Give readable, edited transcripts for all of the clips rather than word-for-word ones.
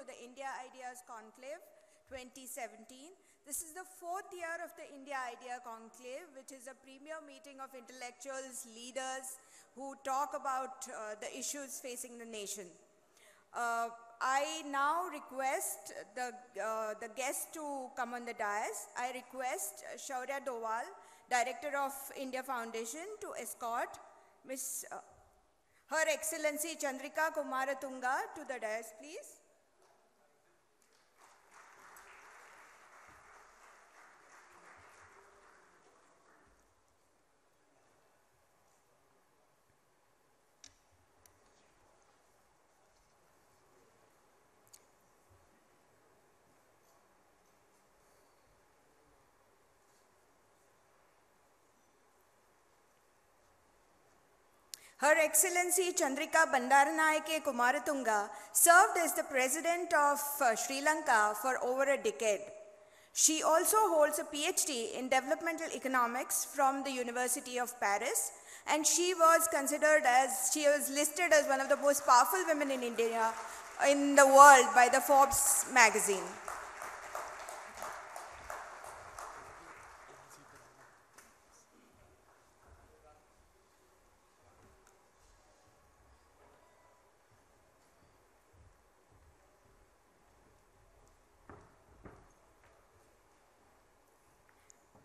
the India Ideas Conclave 2017. This is the 4th year of the India Idea Conclave, which is a premier meeting of intellectuals, leaders who talk about the issues facing the nation. I now request the guests to come on the dais. I request Shaurya Doval, Director of India Foundation, to escort Her Excellency Chandrika Kumaratunga to the dais, please. Her Excellency Chandrika Bandaranaike Kumaratunga served as the President of Sri Lanka for over a decade. She also holds a PhD in Developmental Economics from the University of Paris, and she was listed as one of the most powerful women in India, in the world by the Forbes magazine.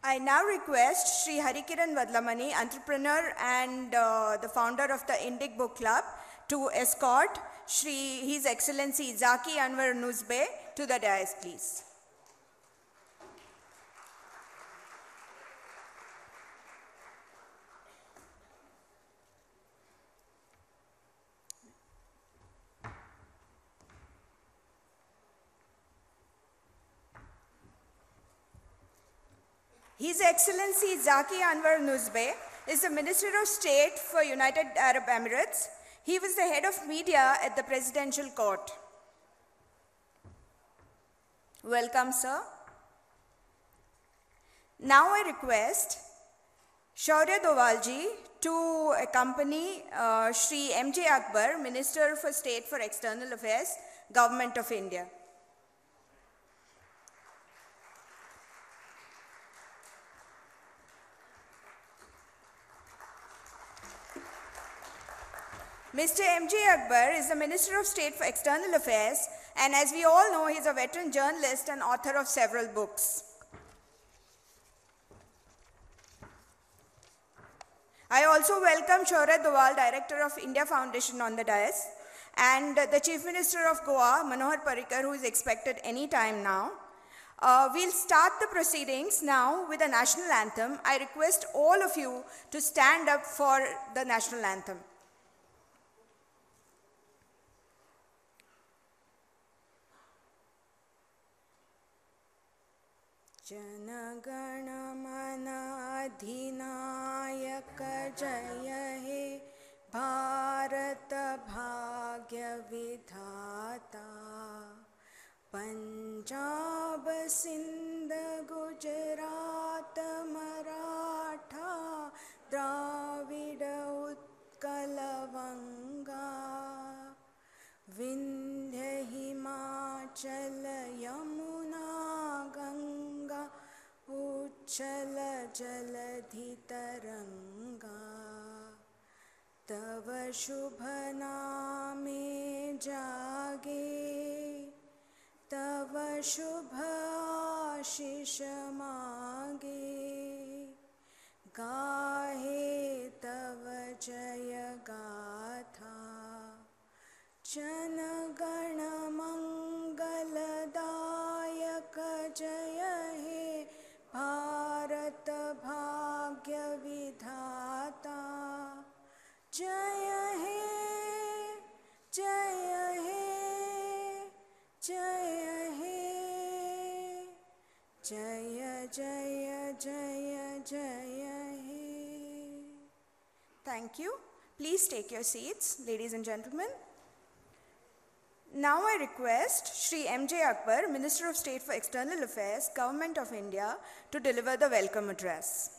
I now request Sri Harikiran Vadlamani, entrepreneur and the founder of the Indic Book Club, to escort His Excellency Zaki Anwar Nuzbe to the dais, please. His Excellency Zaki Anwar Nuzbe is the Minister of State for United Arab Emirates. He was the head of media at the Presidential Court. Welcome, sir. Now I request Shaurya Dovalji to accompany Sri M.J. Akbar, Minister for State for External Affairs, Government of India. Mr. M.J. Akbar is the Minister of State for External Affairs, and as we all know, he is a veteran journalist and author of several books. I also welcome Shaurya Doval, Director of India Foundation, on the dais, and the Chief Minister of Goa, Manohar Parrikar, who is expected any time now. We'll start the proceedings now with the national anthem. I request all of you to stand up for the national anthem. जनगण मन अधिनायक जय हे भारत भाग्य विधाता पंजाब सिंध गुजरात मराठा द्राविड उत्कल वंगा विंध्य हिमाचल यमुना गंगा उच्छल जलधि तरंगा तव शुभ नामे जागे तव शुभ आशीष मागे गाहे तव जय गाथा जन गण मंगलदायक जय हे भारत भाग्य विधाता जय हे जय हे जय हे जय जय जय जय हे. Thank you. Please take your seats, ladies and gentlemen. Now I request Sri M.J. Akbar, Minister of State for External Affairs, Government of India, to deliver the welcome address.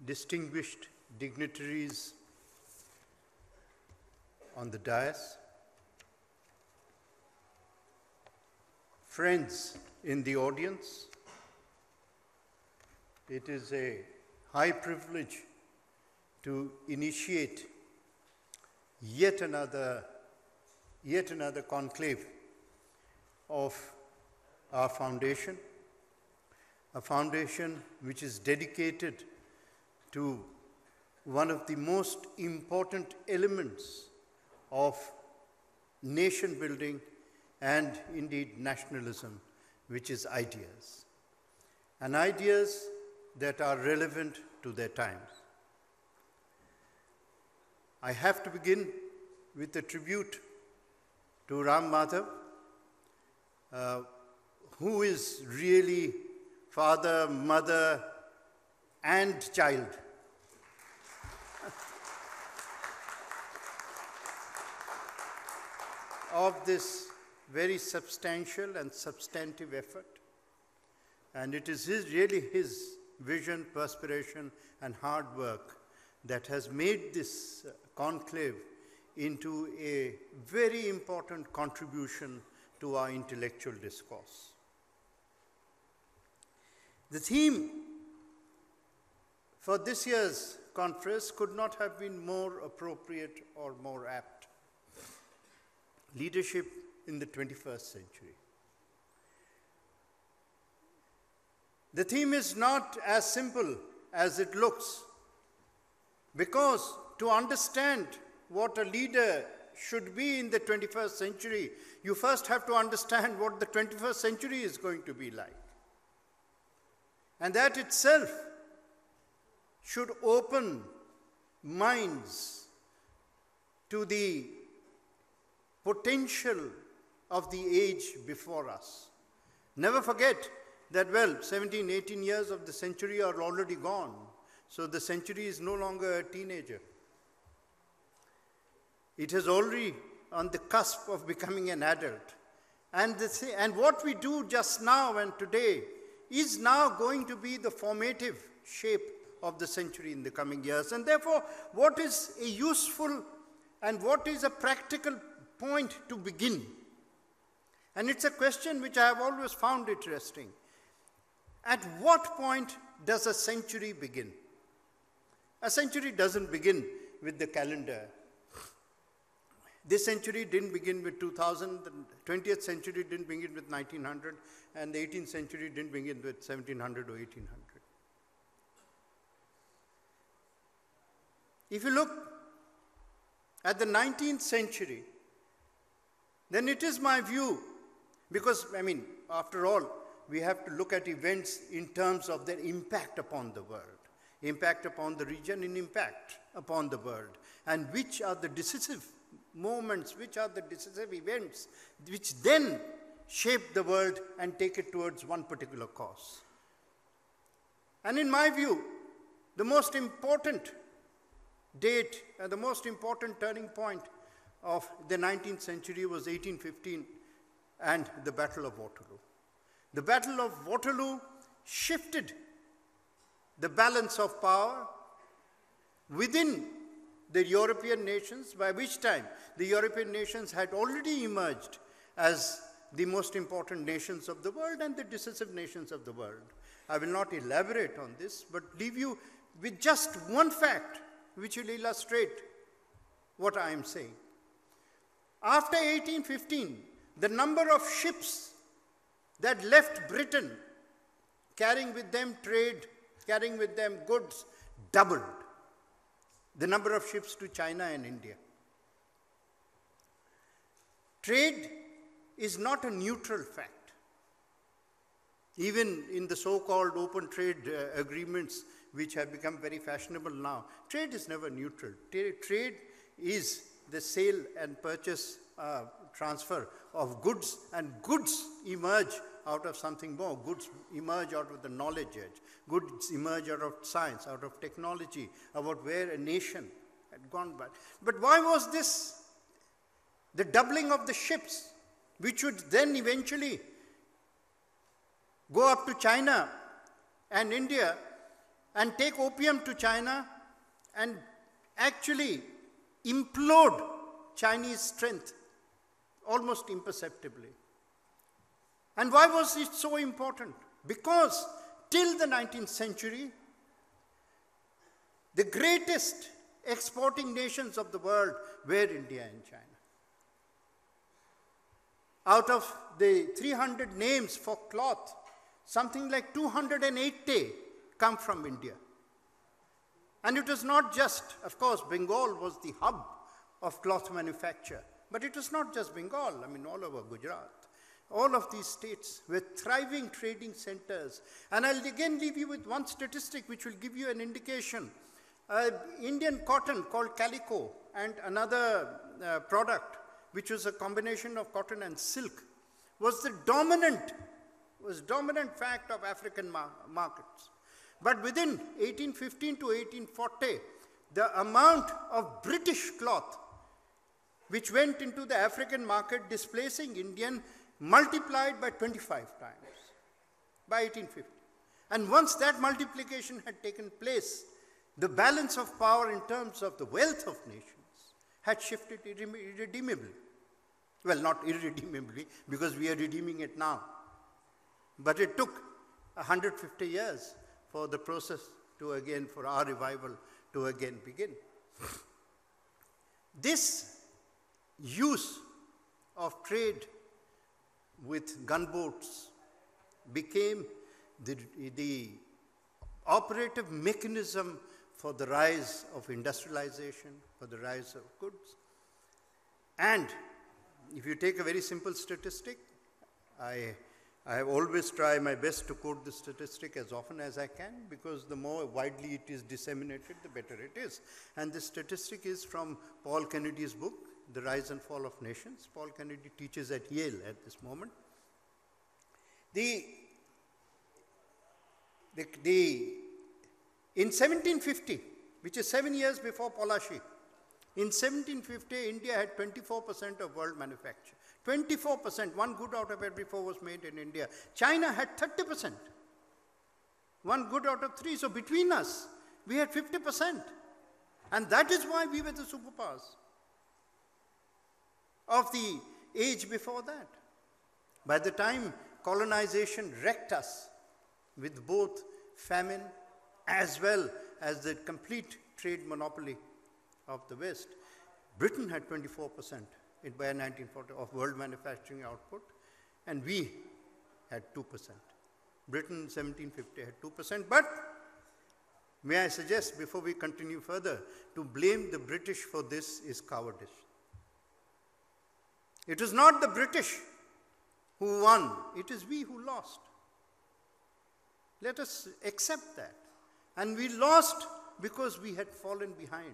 distinguished dignitaries on the dais, friends in the audience, it is a high privilege to initiate yet another conclave of our foundation, a foundation which is dedicated to one of the most important elements of nation building and indeed nationalism, which is ideas, and ideas that are relevant to their times. I have to begin with a tribute to Ram Madhav, who is really father, mother, and child. Of this very substantial and substantive effort. And it is really his vision, perspiration, and hard work that has made this conclave into a very important contribution to our intellectual discourse. The theme for this year's conference could not have been more appropriate or more apt. Leadership in the 21st century. The theme is not as simple as it looks, because to understand what a leader should be in the 21st century, you first have to understand what the 21st century is going to be like. And that itself should open minds to the potential of the age before us. Never forget that, 17, 18 years of the century are already gone. So the century is no longer a teenager. It is already on the cusp of becoming an adult. And what we do just now and today is now going to be the formative shape of the century in the coming years. And therefore, what is a useful and what is a practical point to begin? And it's a question which I have always found interesting. At what point does a century begin? A century doesn't begin with the calendar. This century didn't begin with 2000, the 20th century didn't begin with 1900, and the 18th century didn't begin with 1700 or 1800. If you look at the 19th century, then it is my view, because, after all, we have to look at events in terms of their impact upon the world, impact upon the region, and impact upon the world, and which are the decisive moments, which are the decisive events, which then shape the world and take it towards one particular cause. And in my view, the most important date and the most important turning point of the 19th century was 1815 and the Battle of Waterloo. The Battle of Waterloo shifted the balance of power within the European nations, by which time the European nations had already emerged as the most important nations of the world and the decisive nations of the world. I will not elaborate on this, but leave you with just one fact which will illustrate what I am saying. After 1815, the number of ships that left Britain carrying with them trade, carrying with them goods, doubled. The number of ships to China and India. Trade is not a neutral fact. Even in the so-called open trade agreements, which have become very fashionable now, trade is never neutral. Trade is the sale and purchase, transfer of goods, and goods emerge out of something more. Goods emerge out of the knowledge edge. Goods emerge out of science, out of technology, about where a nation had gone by. But why was this? The doubling of the ships, which would then eventually go up to China and India, and take opium to China and actually implode Chinese strength almost imperceptibly. And why was it so important? Because till the 19th century, the greatest exporting nations of the world were India and China. Out of the 300 names for cloth, something like 280 come from India. And it was not just, of course, Bengal was the hub of cloth manufacture, but it was not just Bengal, I mean all over Gujarat. All of these states were thriving trading centers. And I'll again leave you with one statistic which will give you an indication. Indian cotton called calico and another product which was a combination of cotton and silk was the dominant fact of African markets. But within 1815 to 1840, the amount of British cloth which went into the African market displacing Indian multiplied by 25 times by 1850. And once that multiplication had taken place, the balance of power in terms of the wealth of nations had shifted irredeemably. Well, not irredeemably, because we are redeeming it now. But it took 150 years for the process to again, for our revival to again begin. This use of trade with gunboats became the operative mechanism for the rise of industrialization, for the rise of goods. And if you take a very simple statistic, I have always tried my best to quote the statistic as often as I can, because the more widely it is disseminated, the better it is. And this statistic is from Paul Kennedy's book, The Rise and Fall of Nations. Paul Kennedy teaches at Yale at this moment. In 1750, which is 7 years before Polashi, in 1750, India had 24% of world manufacture. 24%, one good out of every 4 was made in India. China had 30%, one good out of 3. So between us, we had 50%. And that is why we were the superpowers of the age before that. By the time colonization wrecked us with both famine as well as the complete trade monopoly of the West, Britain had 24% by 1940 of world manufacturing output, and we had 2%. Britain in 1750 had 2%, but may I suggest, before we continue further, to blame the British for this is cowardice. It is not the British who won, it is we who lost. Let us accept that. And we lost because we had fallen behind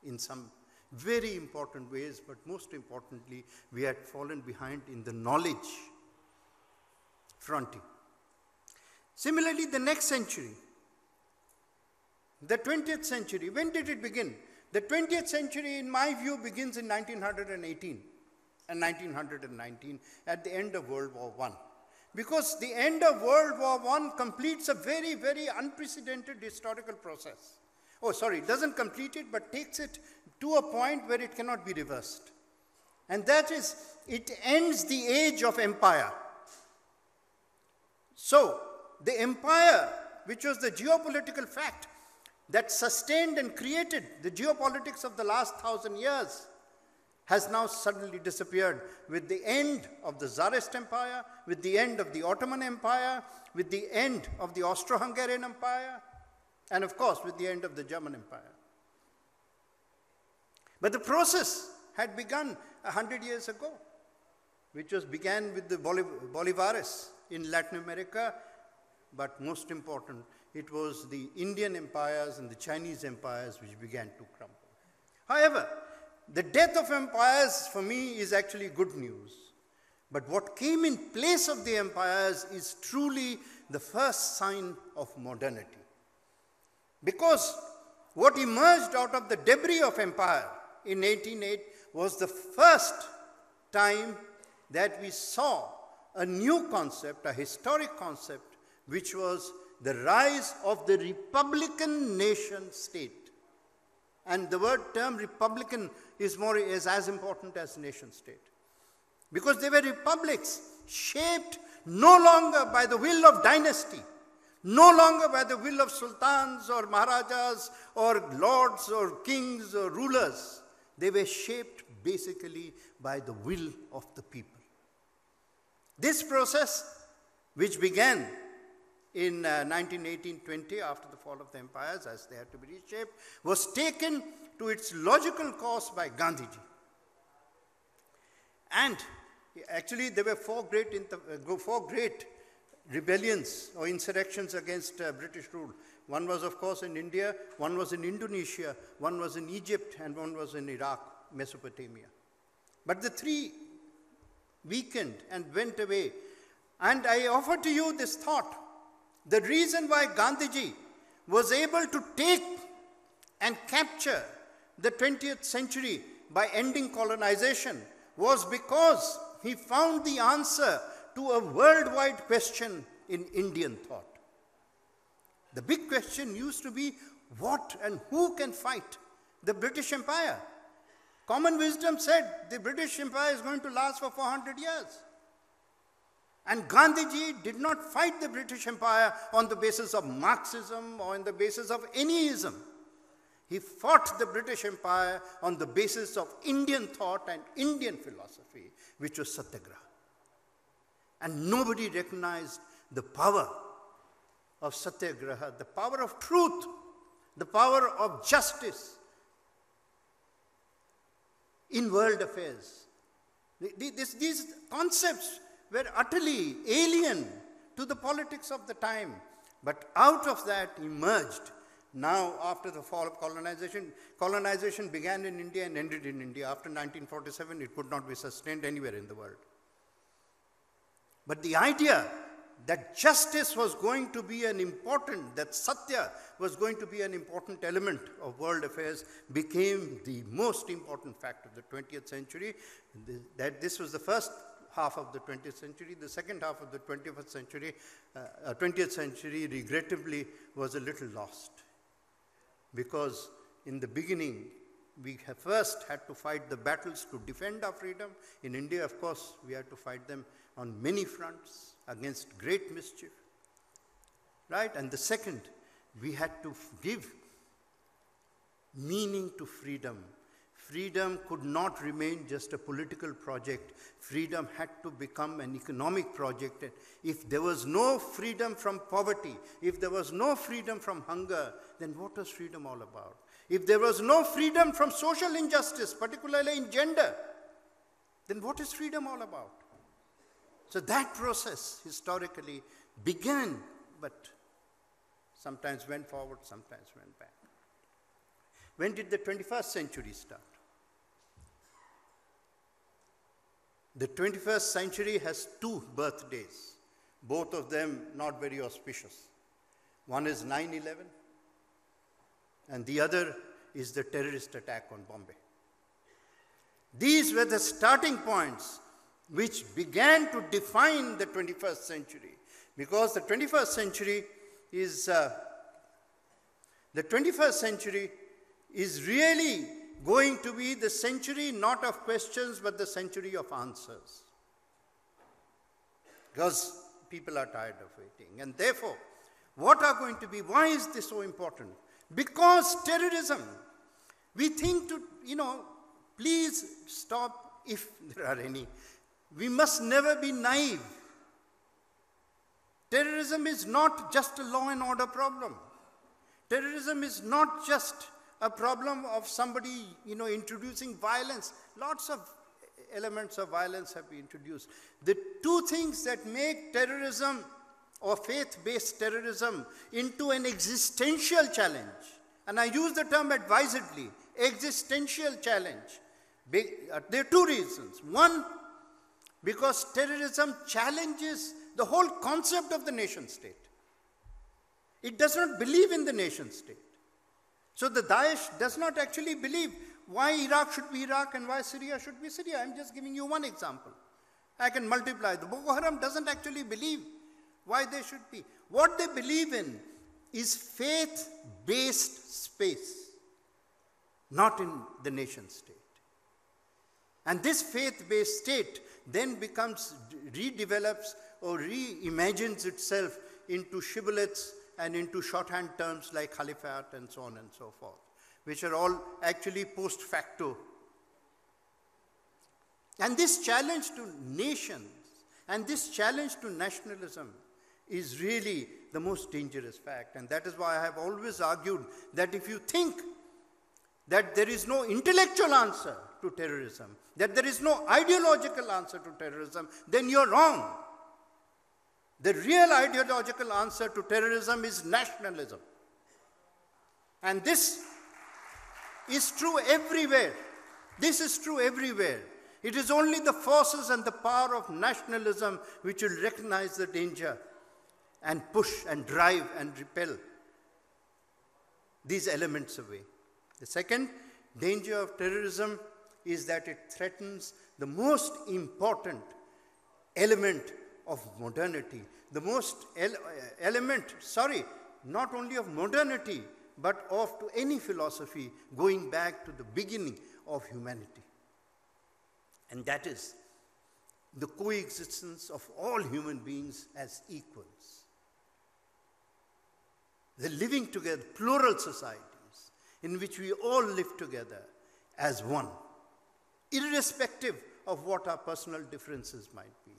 in some very important ways, but most importantly, we had fallen behind in the knowledge fronting. Similarly, the next century, the 20th century, when did it begin? The 20th century, in my view, begins in 1918 and 1919 at the end of World War I. Because the end of World War I completes a very, very unprecedented historical process. Oh, sorry, it doesn't complete it, but takes it to a point where it cannot be reversed. And that is, it ends the age of empire. So, the empire, which was the geopolitical fact that sustained and created the geopolitics of the last 1,000 years, has now suddenly disappeared with the end of the Tsarist Empire, with the end of the Ottoman Empire, with the end of the Austro-Hungarian Empire, and of course with the end of the German Empire. But the process had begun 100 years ago, which began with the Bolivares in Latin America, but most important, it was the Indian empires and the Chinese empires which began to crumble. However, the death of empires for me is actually good news. But what came in place of the empires is truly the first sign of modernity. Because what emerged out of the debris of empire in 1808 was the first time that we saw a new concept, a historic concept, which was the rise of the Republican nation state. And the term Republican is as important as nation state. Because they were republics shaped no longer by the will of dynasty, no longer by the will of sultans or maharajas or lords or kings or rulers. They were shaped basically by the will of the people. This process, which began in 1918-20 after the fall of the empires as they had to be reshaped, was taken to its logical course by Gandhiji. And actually there were four great rebellions or insurrections against British rule. One was, of course, in India, one was in Indonesia, one was in Egypt, and one was in Iraq, Mesopotamia. But the three weakened and went away. And I offer to you this thought. The reason why Gandhiji was able to take and capture the 20th century by ending colonization was because he found the answer to a worldwide question in Indian thought. The big question used to be, what and who can fight the British Empire? Common wisdom said the British Empire is going to last for 400 years. And Gandhiji did not fight the British Empire on the basis of Marxism or on the basis of any ism. He fought the British Empire on the basis of Indian thought and Indian philosophy, which was Satyagraha. And nobody recognized the power of Satyagraha, the power of truth, the power of justice in world affairs. These concepts were utterly alien to the politics of the time. But out of that emerged, now after the fall of colonization began in India and ended in India. After 1947, it could not be sustained anywhere in the world. But the idea that justice was going to be that Satya was going to be an important element of world affairs became the most important fact of the 20th century. That this was the first half of the 20th century. The second half of the 20th century, regrettably, was a little lost. Because in the beginning, we first had to fight the battles to defend our freedom. In India, of course, we had to fight them on many fronts against great mischief, right? And the second, we had to give meaning to freedom. Freedom could not remain just a political project. Freedom had to become an economic project. If there was no freedom from poverty, if there was no freedom from hunger, then what was freedom all about? If there was no freedom from social injustice, particularly in gender, then what is freedom all about? So that process historically began, but sometimes went forward, sometimes went back. When did the 21st century start? The 21st century has two birthdays, both of them not very auspicious. One is 9/11, and the other is the terrorist attack on Bombay. These were the starting points which began to define the 21st century, because the 21st century is really going to be the century not of questions but the century of answers, because people are tired of waiting. And therefore, why is this so important? Because terrorism, we think to, please stop if there are any. We must never be naive. Terrorism is not just a law and order problem. Terrorism is not just a problem of somebody, introducing violence. Lots of elements of violence have been introduced. The two things that make terrorism or faith-based terrorism into an existential challenge, and I use the term advisedly, existential challenge. There are two reasons. One, because terrorism challenges the whole concept of the nation state. It does not believe in the nation state. So the Daesh does not actually believe why Iraq should be Iraq and why Syria should be Syria. I'm just giving you one example. I can multiply. The Boko Haram doesn't actually believe why they should be. What they believe in is faith-based space, not in the nation state. And this faith-based state then redevelops or reimagines itself into shibboleths and into shorthand terms like caliphate and so on and so forth, which are all actually post facto. And this challenge to nations and this challenge to nationalism is really the most dangerous fact. And that is why I have always argued that if you think that there is no intellectual answer to terrorism, that there is no ideological answer to terrorism, then you're wrong. The real ideological answer to terrorism is nationalism. And this is true everywhere. This is true everywhere. It is only the forces and the power of nationalism which will recognize the danger and push and drive and repel these elements away. The second danger of terrorism is that it threatens the most important element of modernity, the most not only of modernity, but of to any philosophy going back to the beginning of humanity. And that is the coexistence of all human beings as equals. The living together, plural societies, in which we all live together as one, irrespective of what our personal differences might be.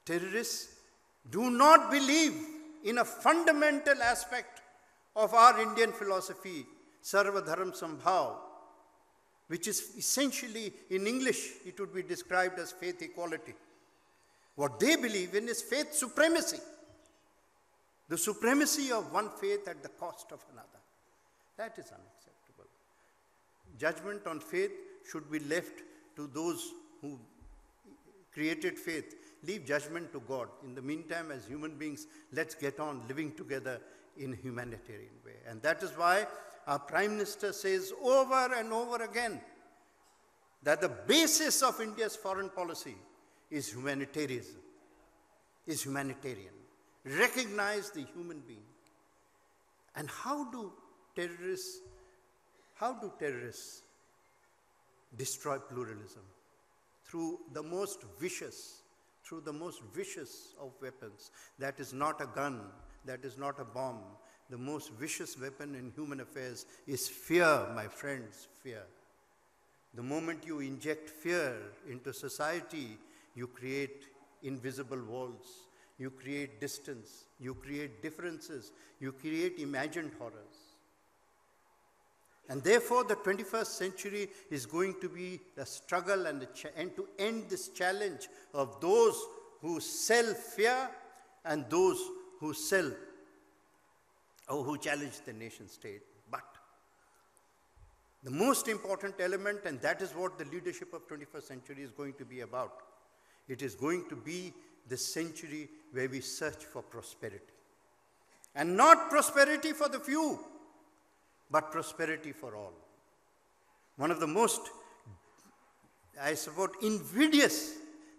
Terrorists do not believe in a fundamental aspect of our Indian philosophy, Sarva Dharam Sambhav, which is essentially, in English, it would be described as faith equality. What they believe in is faith supremacy, the supremacy of one faith at the cost of another. That is unacceptable. Judgment on faith should be left to those who created faith. Leave judgment to God. In the meantime, as human beings, let's get on living together in a humanitarian way. And that is why our Prime Minister says over and over again that the basis of India's foreign policy is humanitarianism, is humanitarian. Recognize the human being. And how do terrorists destroy pluralism? Through the most vicious of weapons. That is not a gun, that is not a bomb. The most vicious weapon in human affairs is fear, my friends, fear. The moment you inject fear into society, you create invisible walls, you create distance, you create differences, you create imagined horrors. And therefore, the 21st century is going to be a struggle and to end this challenge of those who sell fear and those who sell or who challenge the nation state. But the most important element, and that is what the leadership of 21st century is going to be about, it is going to be the century where we search for prosperity. And not prosperity for the few, but prosperity for all. One of the most, I suppose, invidious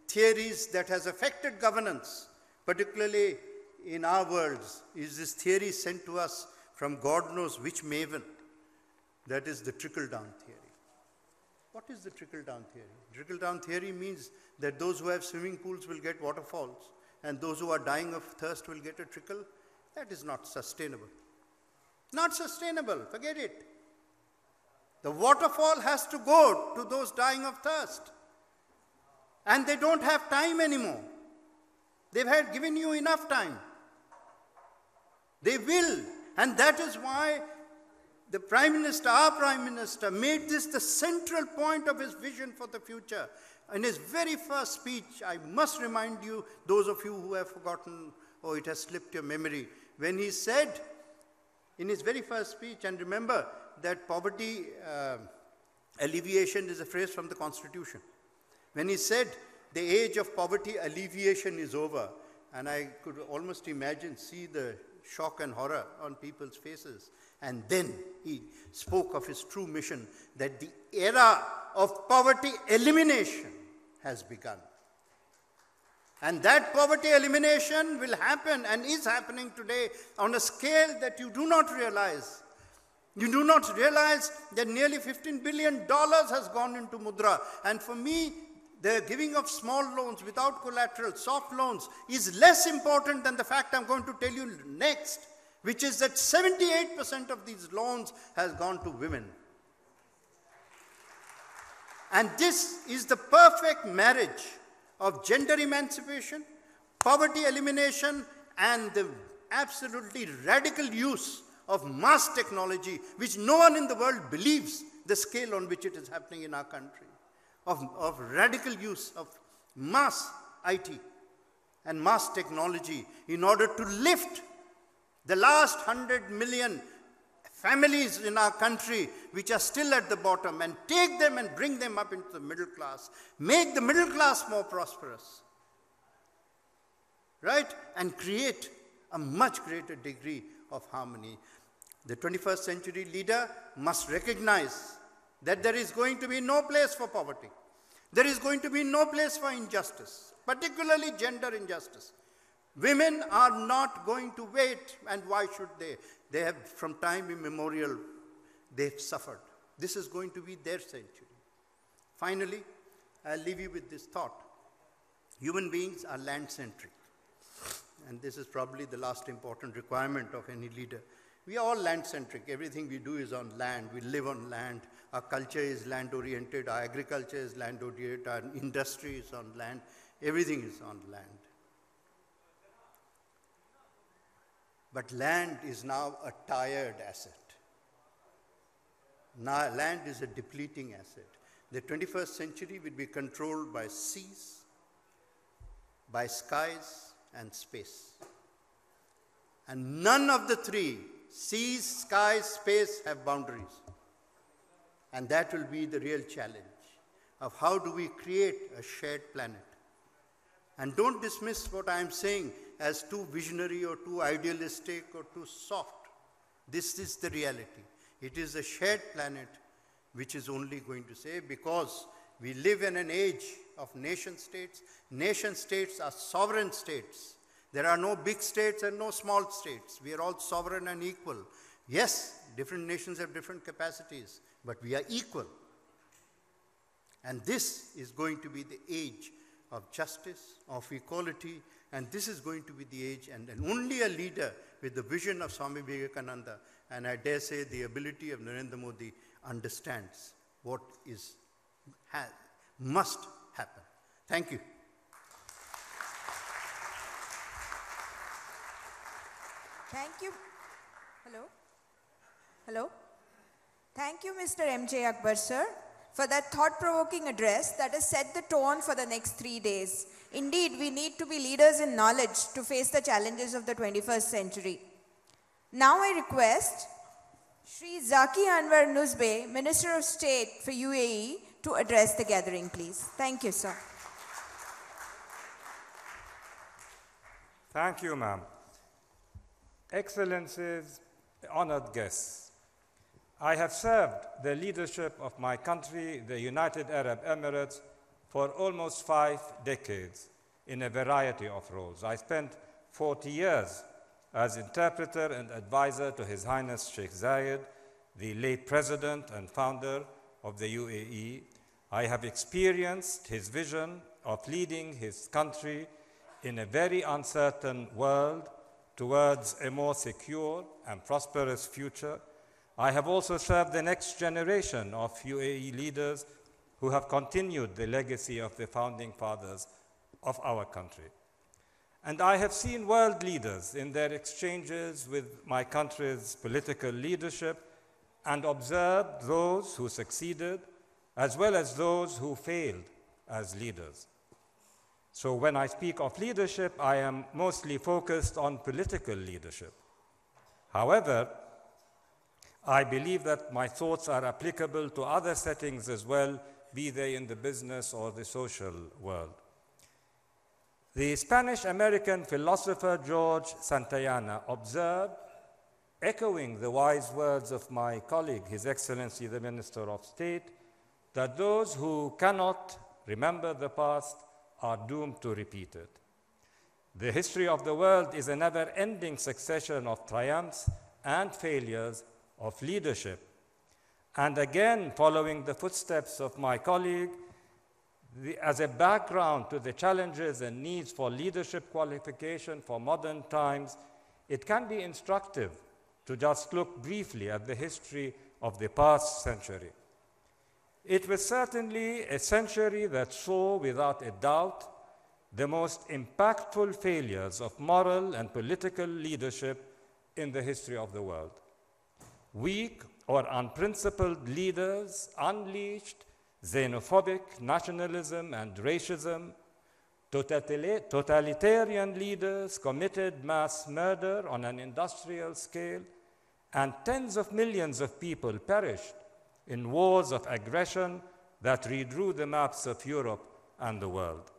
theories that has affected governance, particularly in our worlds, is this theory sent to us from God knows which maven. That is the trickle-down theory. What is the trickle-down theory? Trickle-down theory means that those who have swimming pools will get waterfalls, and those who are dying of thirst will get a trickle. That is not sustainable. Not sustainable, forget it. The waterfall has to go to those dying of thirst. And they don't have time anymore. They've given you enough time. They will. And that is why the Prime Minister, our Prime Minister, made this the central point of his vision for the future. In his very first speech, I must remind you, those of you who have forgotten or it has slipped your memory, when he said, in his very first speech, and remember that poverty alleviation is a phrase from the Constitution. When he said, the age of poverty alleviation is over, and I could almost see the shock and horror on people's faces. And then he spoke of his true mission, that the era of poverty elimination has begun. And that poverty elimination will happen and is happening today on a scale that you do not realize. You do not realize that nearly $15 billion has gone into mudra. And for me, the giving of small loans without collateral, soft loans, is less important than the fact I'm going to tell you next, which is that 78% of these loans has gone to women. And this is the perfect marriage of gender emancipation, poverty elimination, and the absolutely radical use of mass technology, which no one in the world believes the scale on which it is happening in our country, of radical use of mass IT and mass technology in order to lift the last 100 million families in our country which are still at the bottom and take them and bring them up into the middle class, make the middle class more prosperous, right? And create a much greater degree of harmony. The 21st century leader must recognize that there is going to be no place for poverty. There is going to be no place for injustice, particularly gender injustice. Women are not going to wait, and why should they? They have, from time immemorial, they've suffered. This is going to be their century. Finally, I'll leave you with this thought. Human beings are land-centric. And this is probably the last important requirement of any leader. We are all land-centric. Everything we do is on land. We live on land. Our culture is land-oriented. Our agriculture is land-oriented. Our industry is on land. Everything is on land. But land is now a tired asset. Now land is a depleting asset. The 21st century will be controlled by seas, by skies, and space. And none of the three, seas, skies, space, have boundaries. And that will be the real challenge of how do we create a shared planet. And don't dismiss what I am saying as too visionary or too idealistic or too soft. This is the reality. It is a shared planet which is only going to say, because we live in an age of nation states. Nation states are sovereign states. There are no big states and no small states. We are all sovereign and equal. Yes, different nations have different capacities, but we are equal. And this is going to be the age of justice, of equality, and this is going to be the age, and only a leader with the vision of Swami Vivekananda, and I dare say the ability of Narendra Modi, understands what must happen. Thank you. Thank you. Hello? Hello? Thank you, Mr. M.J. Akbar, sir, for that thought-provoking address that has set the tone for the next 3 days. Indeed, we need to be leaders in knowledge to face the challenges of the 21st century. Now I request Shri Zaki Anwar Nuzbe, Minister of State for UAE, to address the gathering, please. Thank you, sir. Thank you, ma'am. Excellencies, honored guests, I have served the leadership of my country, the United Arab Emirates, for almost 5 decades in a variety of roles. I spent 40 years as interpreter and advisor to His Highness Sheikh Zayed, the late president and founder of the UAE. I have experienced his vision of leading his country in a very uncertain world towards a more secure and prosperous future. I have also served the next generation of UAE leaders who have continued the legacy of the founding fathers of our country. And I have seen world leaders in their exchanges with my country's political leadership and observed those who succeeded as well as those who failed as leaders. So when I speak of leadership, I am mostly focused on political leadership. However, I believe that my thoughts are applicable to other settings as well, be they in the business or the social world. The Spanish-American philosopher George Santayana observed, echoing the wise words of my colleague, His Excellency the Minister of State, that those who cannot remember the past are doomed to repeat it. The history of the world is a never-ending succession of triumphs and failures of leadership. And again, following the footsteps of my colleague, as a background to the challenges and needs for leadership qualification for modern times, it can be instructive to just look briefly at the history of the past century. It was certainly a century that saw, without a doubt, the most impactful failures of moral and political leadership in the history of the world. Weak or unprincipled leaders unleashed xenophobic nationalism and racism. Totalitarian leaders committed mass murder on an industrial scale, and tens of millions of people perished in wars of aggression that redrew the maps of Europe and the world.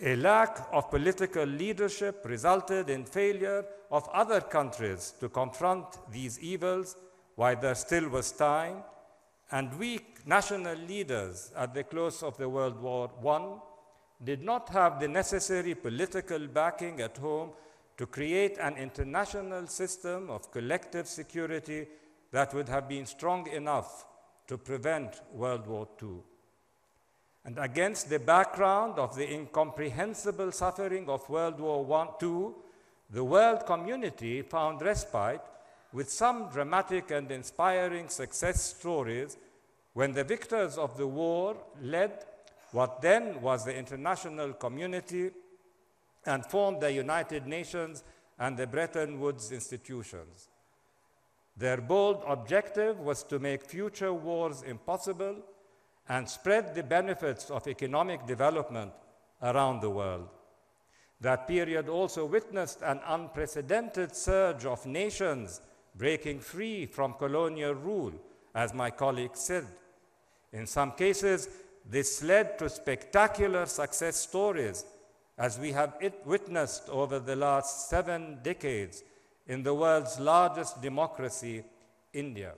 A lack of political leadership resulted in failure of other countries to confront these evils while there still was time, and weak national leaders at the close of the World War I did not have the necessary political backing at home to create an international system of collective security that would have been strong enough to prevent World War II. And against the background of the incomprehensible suffering of World War II, the world community found respite with some dramatic and inspiring success stories when the victors of the war led what then was the international community and formed the United Nations and the Bretton Woods institutions. Their bold objective was to make future wars impossible and spread the benefits of economic development around the world. That period also witnessed an unprecedented surge of nations breaking free from colonial rule, as my colleague said. In some cases, this led to spectacular success stories, as we have witnessed over the last 7 decades in the world's largest democracy, India.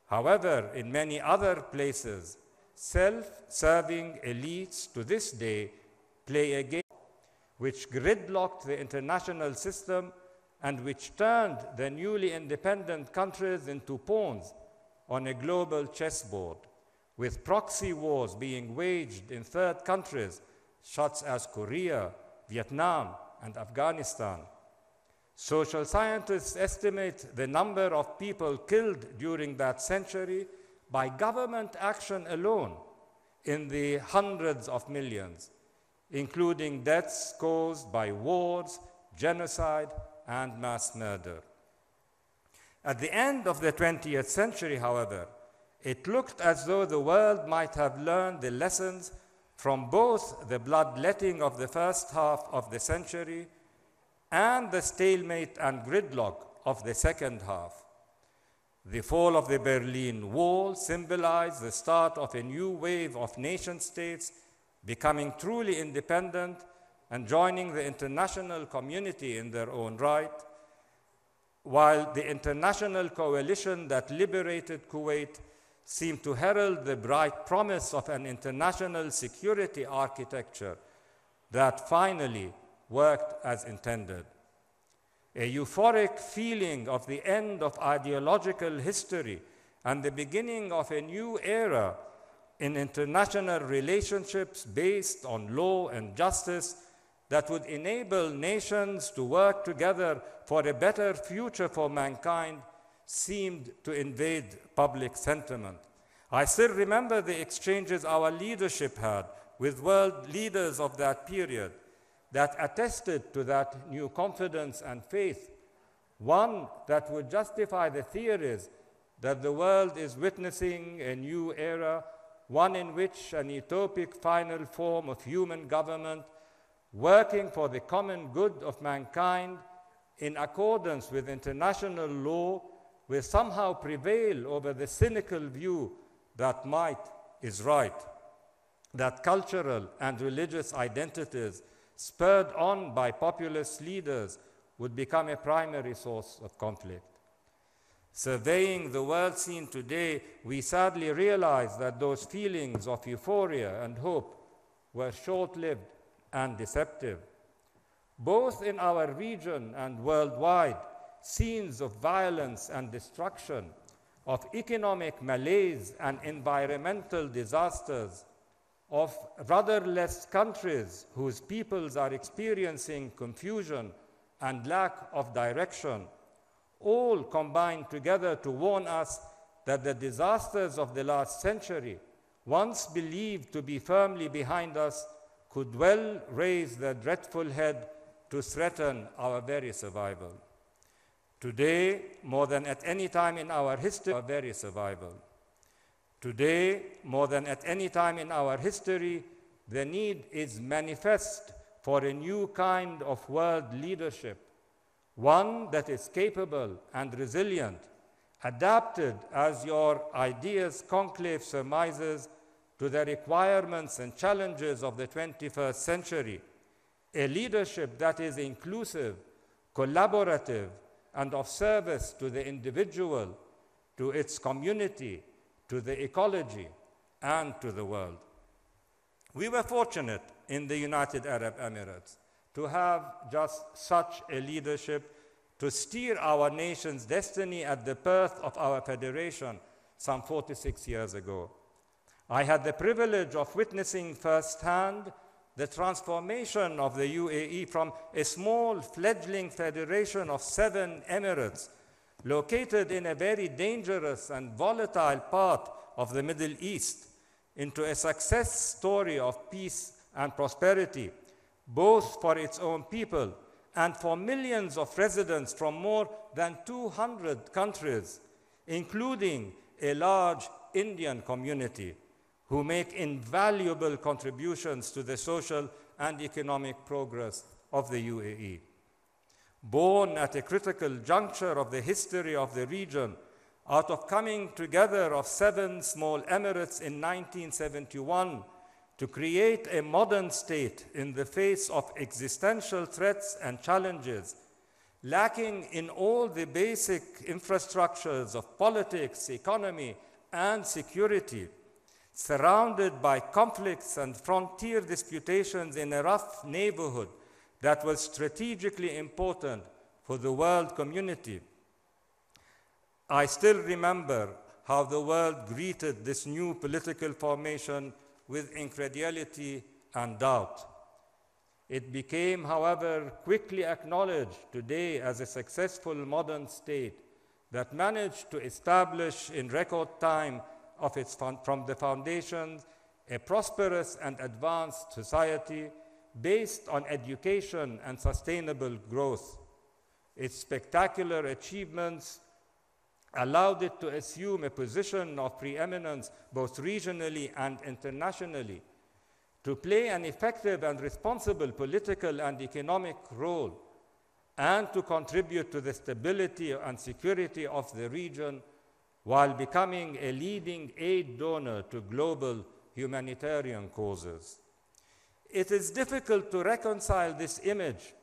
However, in many other places, self-serving elites to this day play a game which gridlocked the international system and which turned the newly independent countries into pawns on a global chessboard, with proxy wars being waged in third countries such as Korea, Vietnam, and Afghanistan. Social scientists estimate the number of people killed during that century by government action alone in the hundreds of millions, including deaths caused by wars, genocide, and mass murder. At the end of the 20th century, however, it looked as though the world might have learned the lessons from both the bloodletting of the first half of the century and the stalemate and gridlock of the second half. The fall of the Berlin Wall symbolized the start of a new wave of nation-states becoming truly independent and joining the international community in their own right, while the international coalition that liberated Kuwait seemed to herald the bright promise of an international security architecture that finally worked as intended. A euphoric feeling of the end of ideological history and the beginning of a new era in international relationships based on law and justice that would enable nations to work together for a better future for mankind seemed to invade public sentiment. I still remember the exchanges our leadership had with world leaders of that period that attested to that new confidence and faith, one that would justify the theories that the world is witnessing a new era, one in which an utopic final form of human government working for the common good of mankind in accordance with international law will somehow prevail over the cynical view that might is right, that cultural and religious identities spurred on by populist leaders would become a primary source of conflict. Surveying the world scene today, we sadly realize that those feelings of euphoria and hope were short-lived and deceptive. both in our region and worldwide, scenes of violence and destruction, of economic malaise and environmental disasters, of rudderless countries whose peoples are experiencing confusion and lack of direction, all combine together to warn us that the disasters of the last century, once believed to be firmly behind us, could well raise their dreadful head to threaten our very survival. Today, more than at any time in our history, our very survival. Today, more than at any time in our history, the need is manifest for a new kind of world leadership, one that is capable and resilient, adapted, as your ideas conclave surmises, to the requirements and challenges of the 21st century, a leadership that is inclusive, collaborative, and of service to the individual, to its community, to the ecology, and to the world. We were fortunate in the United Arab Emirates to have just such a leadership to steer our nation's destiny at the birth of our federation some 46 years ago. I had the privilege of witnessing firsthand the transformation of the UAE from a small fledgling federation of 7 emirates located in a very dangerous and volatile part of the Middle East into a success story of peace and prosperity, both for its own people and for millions of residents from more than 200 countries, including a large Indian community, who make invaluable contributions to the social and economic progress of the UAE. Born at a critical juncture of the history of the region, out of coming together of 7 small emirates in 1971 to create a modern state in the face of existential threats and challenges, lacking in all the basic infrastructures of politics, economy, and security, surrounded by conflicts and frontier disputations in a rough neighborhood that was strategically important for the world community. I still remember how the world greeted this new political formation with incredulity and doubt. It became, however, quickly acknowledged today as a successful modern state that managed to establish in record time from the foundations a prosperous and advanced society based on education and sustainable growth. Its spectacular achievements allowed it to assume a position of preeminence both regionally and internationally, to play an effective and responsible political and economic role, and to contribute to the stability and security of the region while becoming a leading aid donor to global humanitarian causes. It is difficult to reconcile this image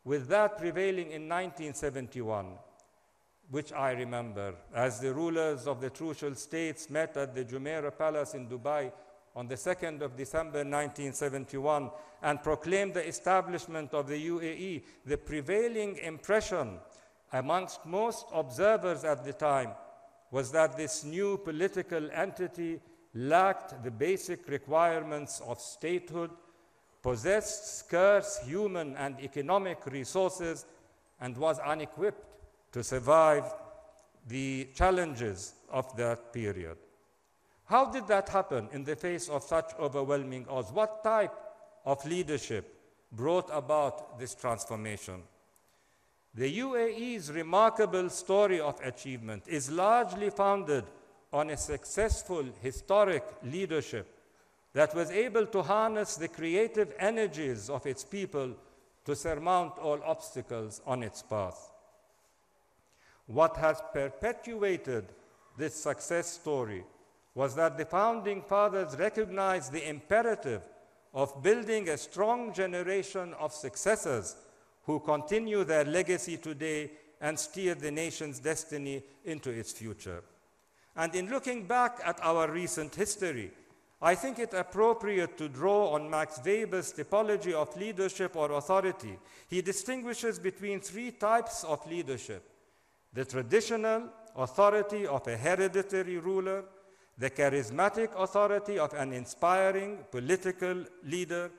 with that prevailing in 1971, which I remember, as the rulers of the Trucial States met at the Jumeirah Palace in Dubai on the 2nd of December 1971 and proclaimed the establishment of the UAE. The prevailing impression amongst most observers at the time was that this new political entity lacked the basic requirements of statehood, possessed scarce human and economic resources, and was unequipped to survive the challenges of that period. How did that happen in the face of such overwhelming odds? What type of leadership brought about this transformation? The UAE's remarkable story of achievement is largely founded on a successful historic leadership that was able to harness the creative energies of its people to surmount all obstacles on its path. What has perpetuated this success story was that the founding fathers recognized the imperative of building a strong generation of successors who continue their legacy today and steer the nation's destiny into its future. And in looking back at our recent history, I think it appropriate to draw on Max Weber's typology of leadership or authority. He distinguishes between three types of leadership: the traditional authority of a hereditary ruler, the charismatic authority of an inspiring political leader,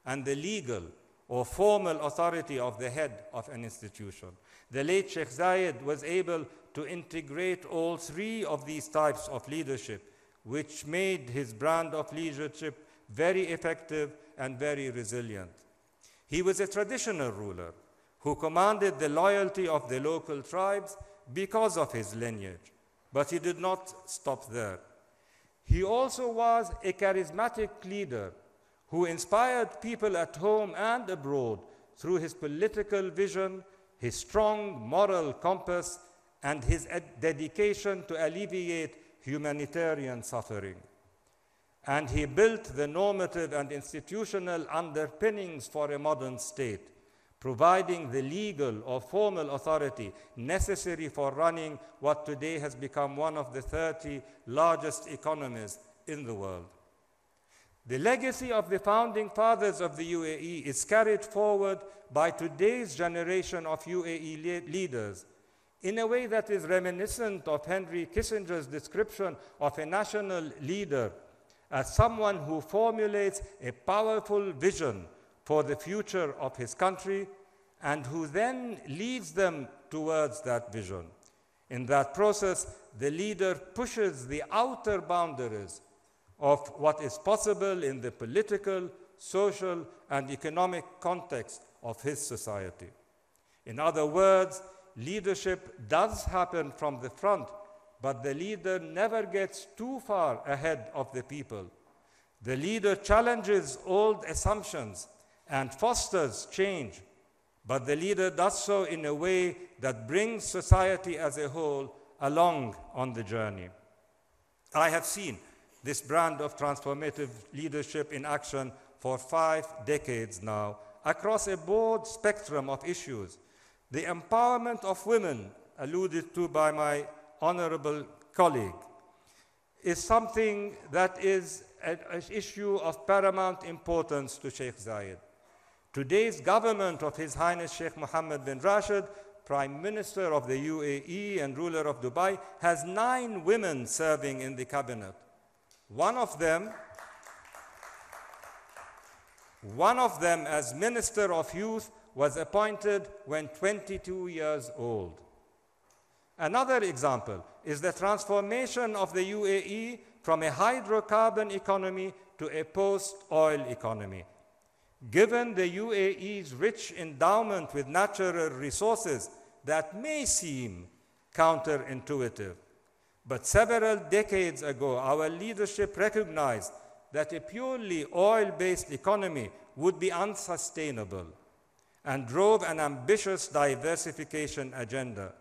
and the legal or formal authority of the head of an institution. The late Sheikh Zayed was able to integrate all three of these types of leadership, which made his brand of leadership very effective and very resilient. He was a traditional ruler who commanded the loyalty of the local tribes because of his lineage, but he did not stop there. He also was a charismatic leader who inspired people at home and abroad through his political vision, his strong moral compass, and his dedication to alleviate humanitarian suffering. And he built the normative and institutional underpinnings for a modern state, providing the legal or formal authority necessary for running what today has become one of the 30 largest economies in the world. The legacy of the founding fathers of the UAE is carried forward by today's generation of UAE leaders in a way that is reminiscent of Henry Kissinger's description of a national leader as someone who formulates a powerful vision for the future of his country and who then leads them towards that vision. In that process, the leader pushes the outer boundaries of what is possible in the political, social, and economic context of his society. In other words, leadership does happen from the front, but the leader never gets too far ahead of the people. The leader challenges old assumptions and fosters change, but the leader does so in a way that brings society as a whole along on the journey. I have seen this brand of transformative leadership in action for 5 decades now, across a broad spectrum of issues. The empowerment of women, alluded to by my honorable colleague, is something that is an issue of paramount importance to Sheikh Zayed. Today's government of His Highness Sheikh Mohammed bin Rashid, Prime Minister of the UAE and ruler of Dubai, has 9 women serving in the cabinet. One of them as Minister of Youth was appointed when 22 years old. Another example is the transformation of the UAE from a hydrocarbon economy to a post-oil economy. Given the UAE's rich endowment with natural resources, that may seem counterintuitive. But several decades ago, our leadership recognized that a purely oil-based economy would be unsustainable and drove an ambitious diversification agenda.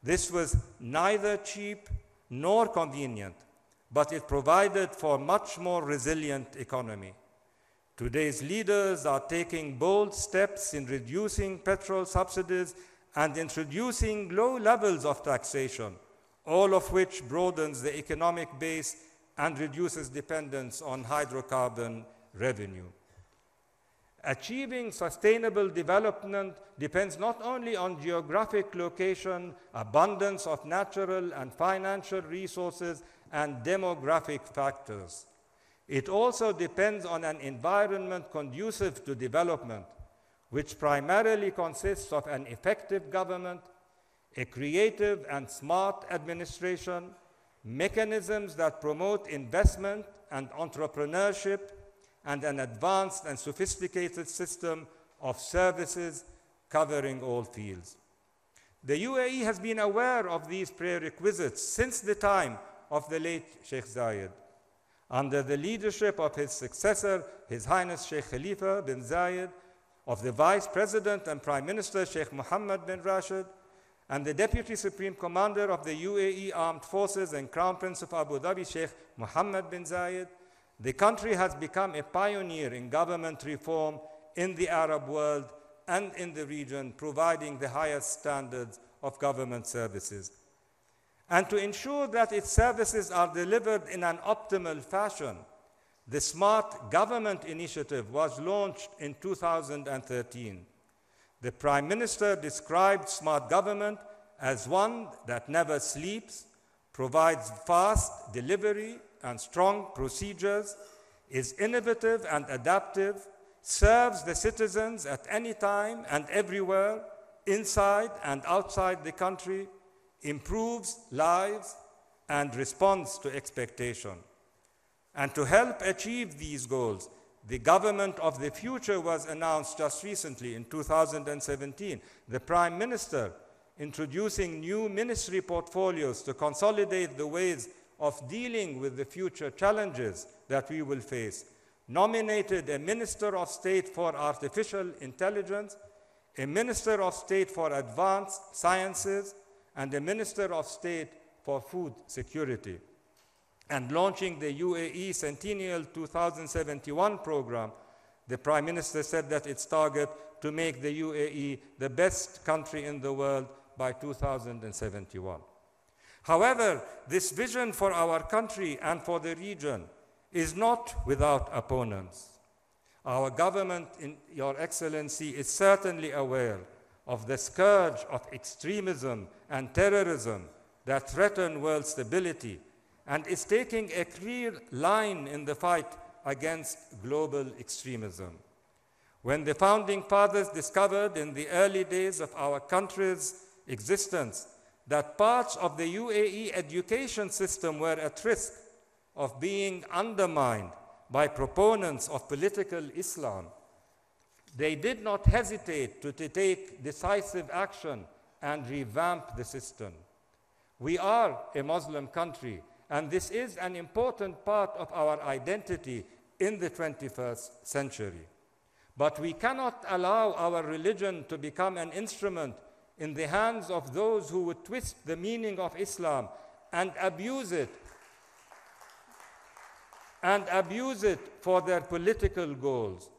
This was neither cheap nor convenient, but it provided for a much more resilient economy. Today's leaders are taking bold steps in reducing petrol subsidies and introducing low levels of taxation, all of which broadens the economic base and reduces dependence on hydrocarbon revenue. Achieving sustainable development depends not only on geographic location, abundance of natural and financial resources, and demographic factors. It also depends on an environment conducive to development, which primarily consists of an effective government, a creative and smart administration, mechanisms that promote investment and entrepreneurship, and an advanced and sophisticated system of services covering all fields. The UAE has been aware of these prerequisites since the time of the late Sheikh Zayed. Under the leadership of his successor, His Highness Sheikh Khalifa bin Zayed, of the Vice President and Prime Minister Sheikh Mohammed bin Rashid, and the Deputy Supreme Commander of the UAE Armed Forces and Crown Prince of Abu Dhabi Sheikh Mohammed bin Zayed, the country has become a pioneer in government reform in the Arab world and in the region, providing the highest standards of government services. And to ensure that its services are delivered in an optimal fashion, The Smart Government Initiative was launched in 2013. The Prime Minister described smart government as one that never sleeps, provides fast delivery and strong procedures, is innovative and adaptive, serves the citizens at any time and everywhere, inside and outside the country, improves lives, and responds to expectation. And to help achieve these goals, the government of the future was announced just recently in 2017. The Prime Minister introducing new ministry portfolios to consolidate the ways of dealing with the future challenges that we will face, nominated a Minister of State for Artificial Intelligence, a Minister of State for Advanced Sciences, and a Minister of State for Food Security. And launching the UAE Centennial 2071 program, the Prime Minister said that its target to make the UAE the best country in the world by 2071. However, this vision for our country and for the region is not without opponents. Our government, Your Excellency, is certainly aware of the scourge of extremism and terrorism that threaten world stability, and is taking a clear line in the fight against global extremism. When the Founding Fathers discovered in the early days of our country's existence that parts of the UAE education system were at risk of being undermined by proponents of political Islam, they did not hesitate to take decisive action and revamp the system. We are a Muslim country, and this is an important part of our identity in the 21st century. But we cannot allow our religion to become an instrument in the hands of those who would twist the meaning of Islam and abuse it for their political goals.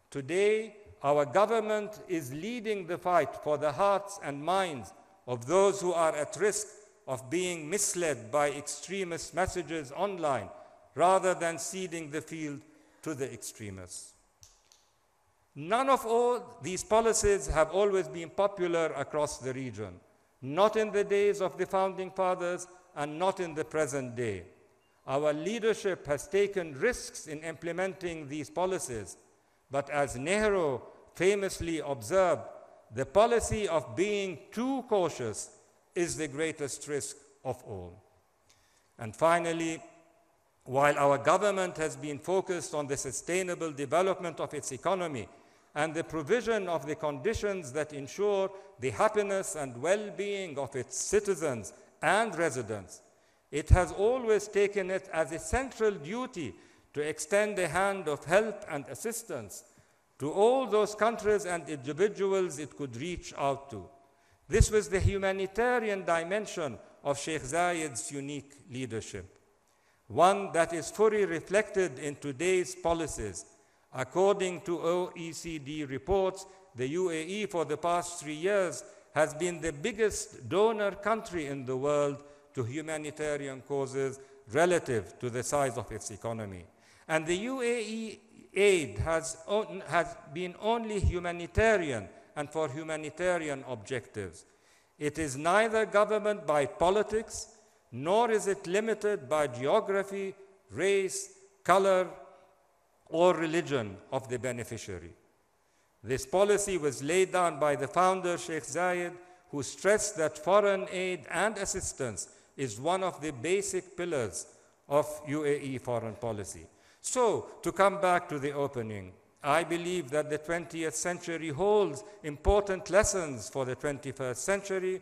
Today, our government is leading the fight for the hearts and minds of those who are at risk of being misled by extremist messages online, rather than ceding the field to the extremists. None of all these policies have always been popular across the region, not in the days of the Founding Fathers and not in the present day. Our leadership has taken risks in implementing these policies, but as Nehru famously observed, the policy of being too cautious is the greatest risk of all. And finally, while our government has been focused on the sustainable development of its economy and the provision of the conditions that ensure the happiness and well-being of its citizens and residents, it has always taken it as a central duty to extend a hand of help and assistance to all those countries and individuals it could reach out to. This was the humanitarian dimension of Sheikh Zayed's unique leadership, one that is fully reflected in today's policies. According to OECD reports, the UAE for the past 3 years has been the biggest donor country in the world to humanitarian causes relative to the size of its economy. And the UAE aid has been only humanitarian and for humanitarian objectives. It is neither governed by politics, nor is it limited by geography, race, color, or religion of the beneficiary. This policy was laid down by the founder, Sheikh Zayed, who stressed that foreign aid and assistance is one of the basic pillars of UAE foreign policy. So, to come back to the opening, I believe that the 20th century holds important lessons for the 21st century,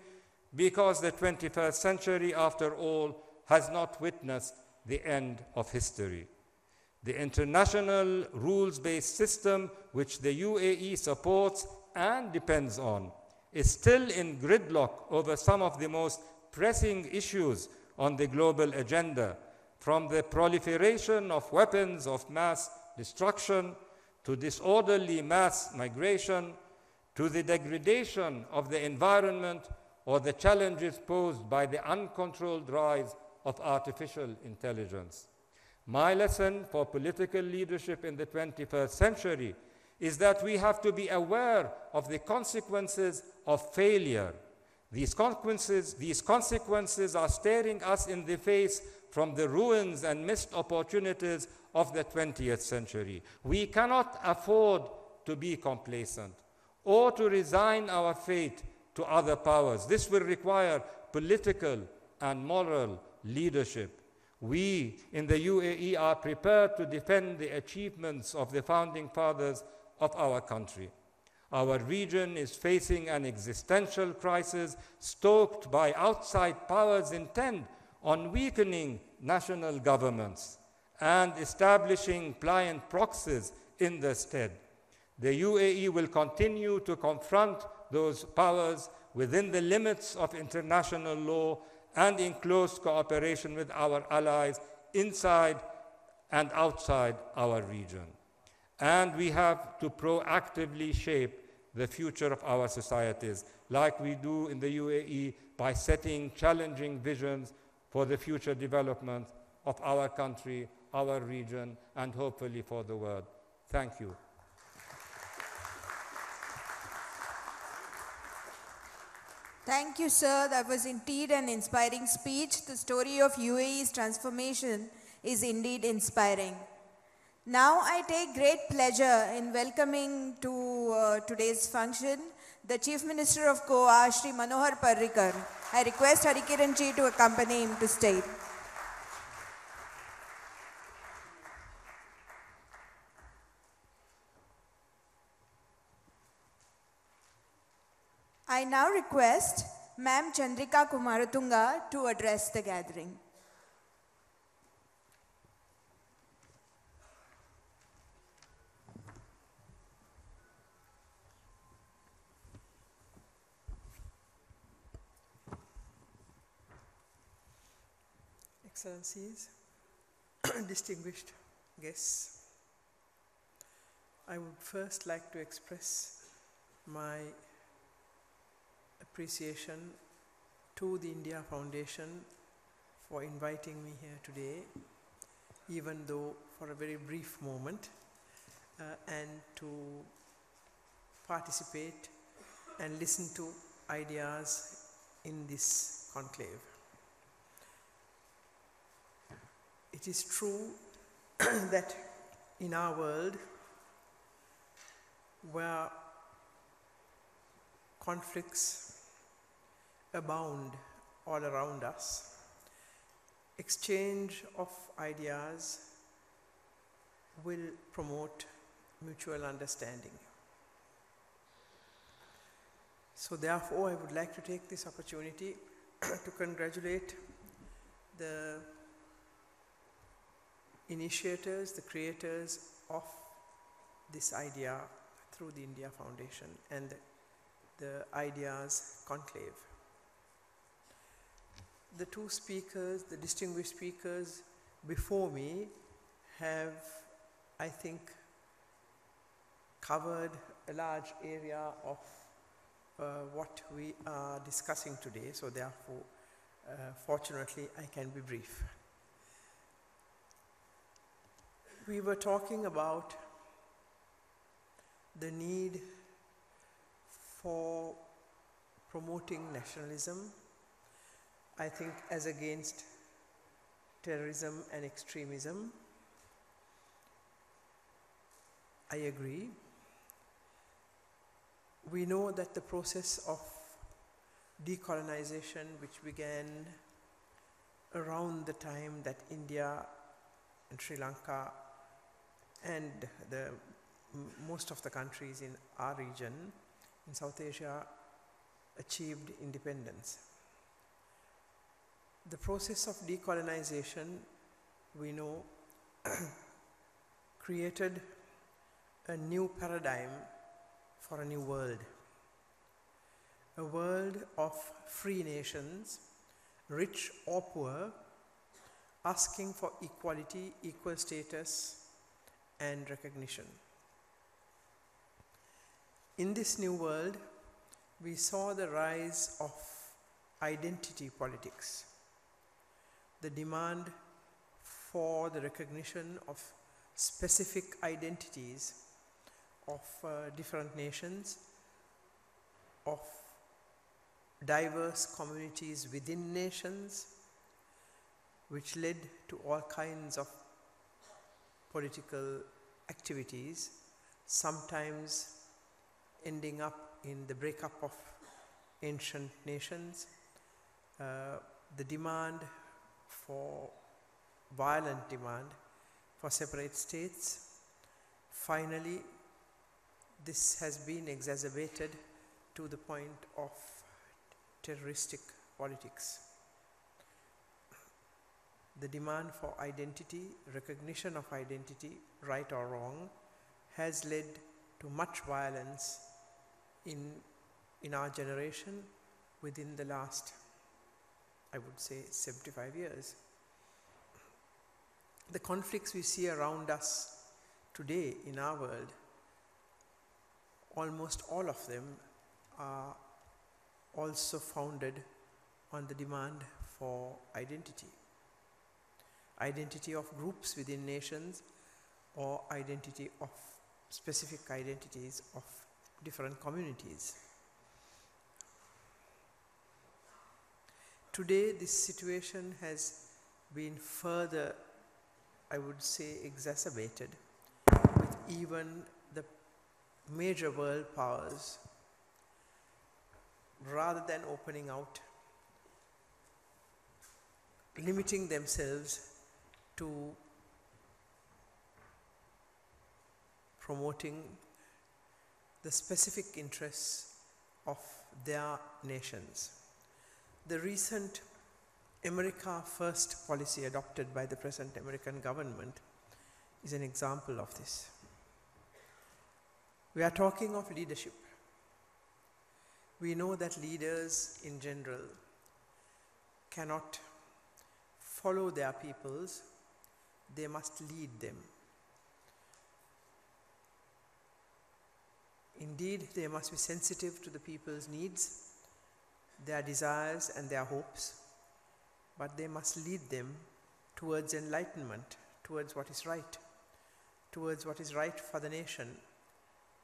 because the 21st century, after all, has not witnessed the end of history. The international rules-based system, which the UAE supports and depends on, is still in gridlock over some of the most pressing issues on the global agenda, from the proliferation of weapons of mass destruction to disorderly mass migration, to the degradation of the environment or the challenges posed by the uncontrolled rise of artificial intelligence. My lesson for political leadership in the 21st century is that we have to be aware of the consequences of failure. These consequences are staring us in the face from the ruins and missed opportunities of the 20th century. We cannot afford to be complacent or to resign our fate to other powers. This will require political and moral leadership. We in the UAE are prepared to defend the achievements of the founding fathers of our country. Our region is facing an existential crisis stoked by outside powers intent on weakening national governments and establishing pliant proxies in their stead. The UAE will continue to confront those powers within the limits of international law and in close cooperation with our allies inside and outside our region. And we have to proactively shape the future of our societies, like we do in the UAE, by setting challenging visions for the future development of our country, our region, and hopefully for the world. Thank you. Thank you, sir. That was indeed an inspiring speech. The story of UAE's transformation is indeed inspiring. Now I take great pleasure in welcoming to today's function the Chief Minister of Goa, Shri Manohar Parrikar. I request Harikiran Ji to accompany him to stage. I now request Ma'am Chandrika Kumaratunga to address the gathering. Excellencies, distinguished guests, I would first like to express my appreciation to the India Foundation for inviting me here today, even though for a very brief moment, and to participate and listen to ideas in this conclave. It is true that in our world, where conflicts abound all around us, exchange of ideas will promote mutual understanding. So therefore, I would like to take this opportunity to congratulate the initiators, the creators of this idea through the India Foundation and the Ideas Conclave. The two speakers, the distinguished speakers before me have, I think, covered a large area of what we are discussing today, so therefore, fortunately, I can be brief. We were talking about the need for promoting nationalism, I think, as against terrorism and extremism. I agree. We know that the process of decolonization, which began around the time that India and Sri Lanka and most of the countries in our region, in South Asia, achieved independence. The process of decolonization, we know, created a new paradigm for a new world. A world of free nations, rich or poor, asking for equality, equal status, and recognition. In this new world, we saw the rise of identity politics, the demand for the recognition of specific identities of different nations, of diverse communities within nations, which led to all kinds of political activities, sometimes ending up in the breakup of ancient nations, the demand for violent demand for separate states. Finally, this has been exacerbated to the point of terroristic politics. The demand for identity, recognition of identity, right or wrong, has led to much violence in our generation within the last, I would say, 75 years. The conflicts we see around us today in our world, almost all of them are also founded on the demand for identity. Identity of groups within nations, or identity of specific identities of different communities. Today, this situation has been further, I would say, exacerbated, with even the major world powers, rather than opening out, limiting themselves to promoting the specific interests of their nations. The recent America First policy adopted by the present American government is an example of this. We are talking of leadership. We know that leaders in general cannot follow their peoples, they must lead them. Indeed, they must be sensitive to the people's needs, their desires and their hopes, but they must lead them towards enlightenment, towards what is right for the nation,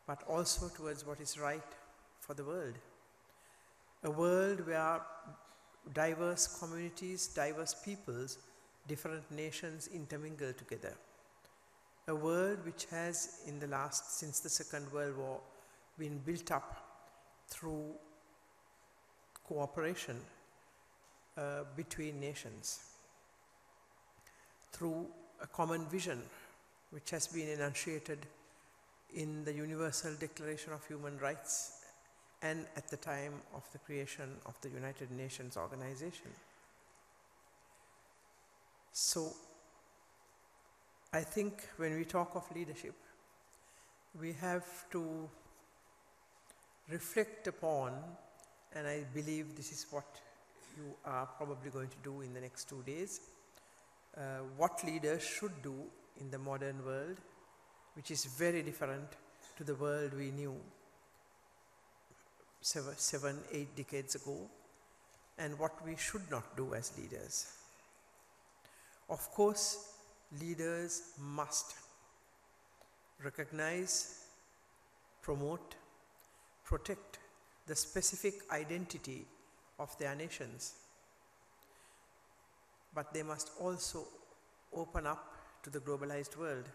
but also towards what is right for the world. A world where diverse communities, diverse peoples, different nations intermingle together. A world which has, since the Second World War, been built up through cooperation between nations, through a common vision which has been enunciated in the Universal Declaration of Human Rights and at the time of the creation of the United Nations organization. So, I think when we talk of leadership, we have to reflect upon, and I believe this is what you are probably going to do in the next 2 days, what leaders should do in the modern world, which is very different to the world we knew 7-8 decades ago, and what we should not do as leaders. Of course, leaders must recognize, promote, protect the specific identity of their nations, but they must also open up to the globalized world.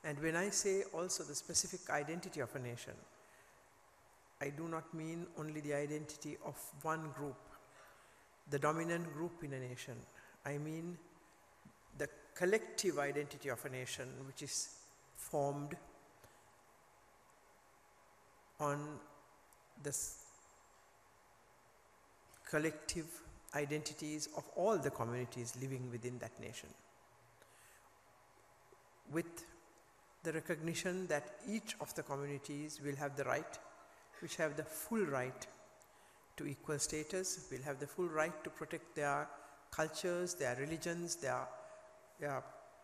And when I say also the specific identity of a nation, I do not mean only the identity of one group, the dominant group in a nation. I mean the collective identity of a nation, which is formed on the collective identities of all the communities living within that nation, with the recognition that each of the communities will have the right, which have the full right to equal status, will have the full right to protect their cultures, their religions, their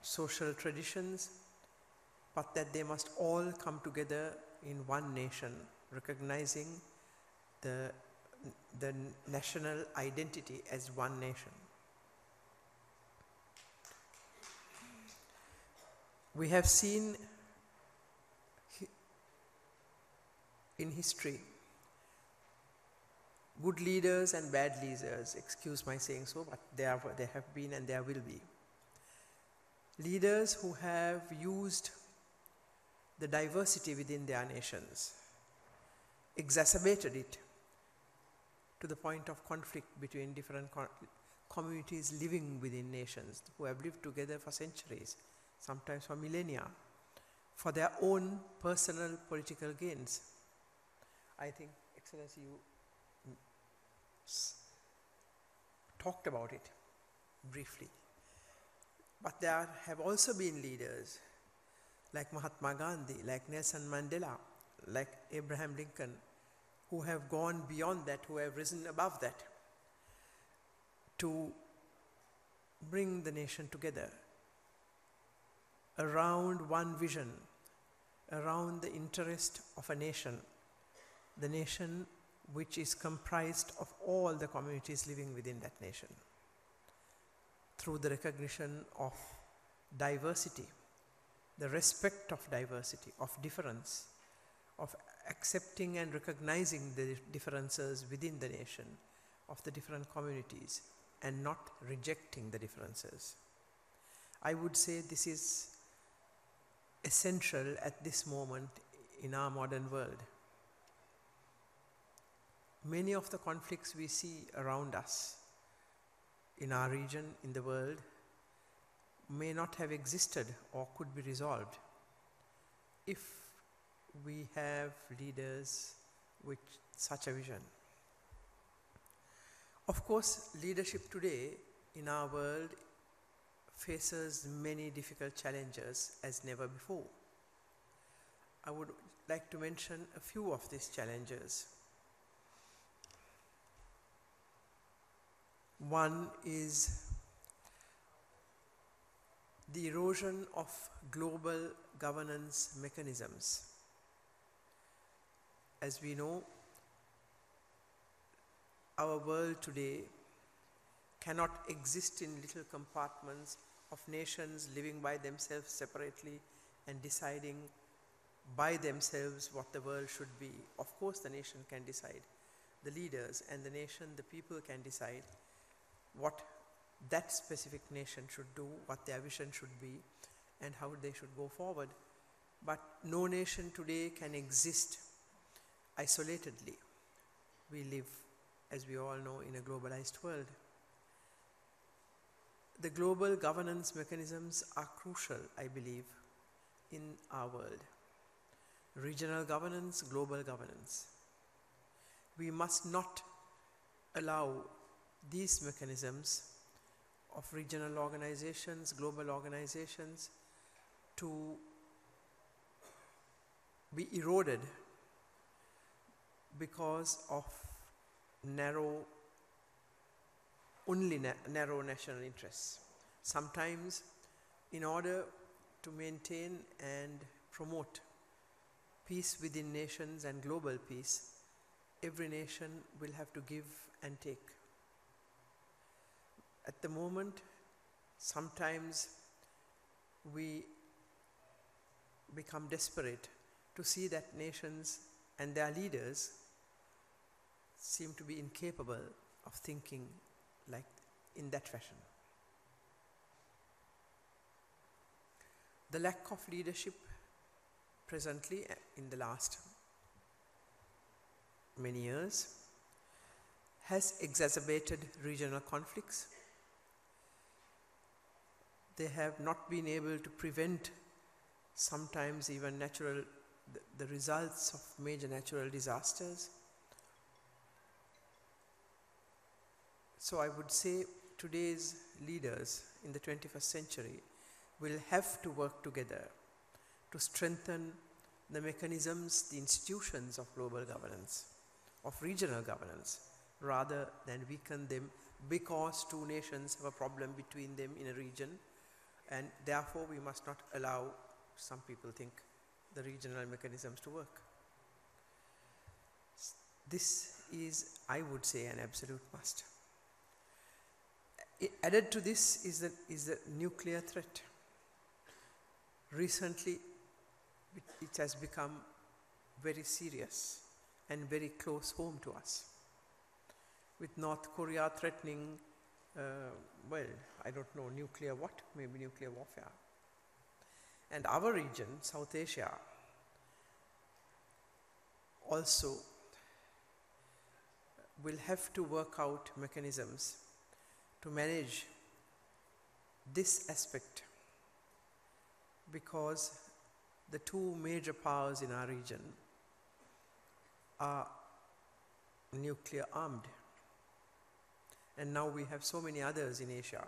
social traditions, but that they must all come together in one nation, recognizing the national identity as one nation. We have seen in history good leaders and bad leaders, excuse my saying so, but there have been and there will be. Leaders who have used the diversity within their nations, exacerbated it to the point of conflict between different communities living within nations who have lived together for centuries, sometimes for millennia, for their own personal political gains. I think, Excellency, you talked about it briefly. But there have also been leaders like Mahatma Gandhi, like Nelson Mandela, like Abraham Lincoln, who have gone beyond that, who have risen above that, to bring the nation together around one vision, around the interest of a nation, the nation which is comprised of all the communities living within that nation, through the recognition of diversity, the respect of diversity, of difference, of accepting and recognizing the differences within the nation, of the different communities, and not rejecting the differences. I would say this is essential at this moment in our modern world. Many of the conflicts we see around us, in our region, in the world, may not have existed or could be resolved if we have leaders with such a vision. Of course, leadership today in our world faces many difficult challenges as never before. I would like to mention a few of these challenges. One is the erosion of global governance mechanisms. As we know, our world today cannot exist in little compartments of nations living by themselves separately and deciding by themselves what the world should be. Of course, the nation can decide. The leaders and the nation, the people can decide what that specific nation should do, what their vision should be, and how they should go forward. But no nation today can exist isolatedly. We live, as we all know, in a globalized world. The global governance mechanisms are crucial, I believe, in our world. Regional governance, global governance. We must not allow these mechanisms of regional organizations, global organizations, to be eroded because of narrow national interests. Sometimes, in order to maintain and promote peace within nations and global peace, every nation will have to give and take. At the moment, sometimes we become desperate to see that nations and their leaders seem to be incapable of thinking like in that fashion. The lack of leadership presently in the last many years has exacerbated regional conflicts. They have not been able to prevent sometimes even the results of major natural disasters. So I would say today's leaders in the 21st century will have to work together to strengthen the mechanisms, the institutions of global governance, of regional governance, rather than weaken them because two nations have a problem between them in a region, and therefore we must not allow, some people think, the regional mechanisms to work. This is, I would say, an absolute must. Added to this is the nuclear threat. Recently, it has become very serious and very close home to us, with North Korea threatening, I don't know, nuclear what? Maybe nuclear warfare. And our region, South Asia, also will have to work out mechanisms to manage this aspect, because the two major powers in our region are nuclear armed, and now we have so many others in Asia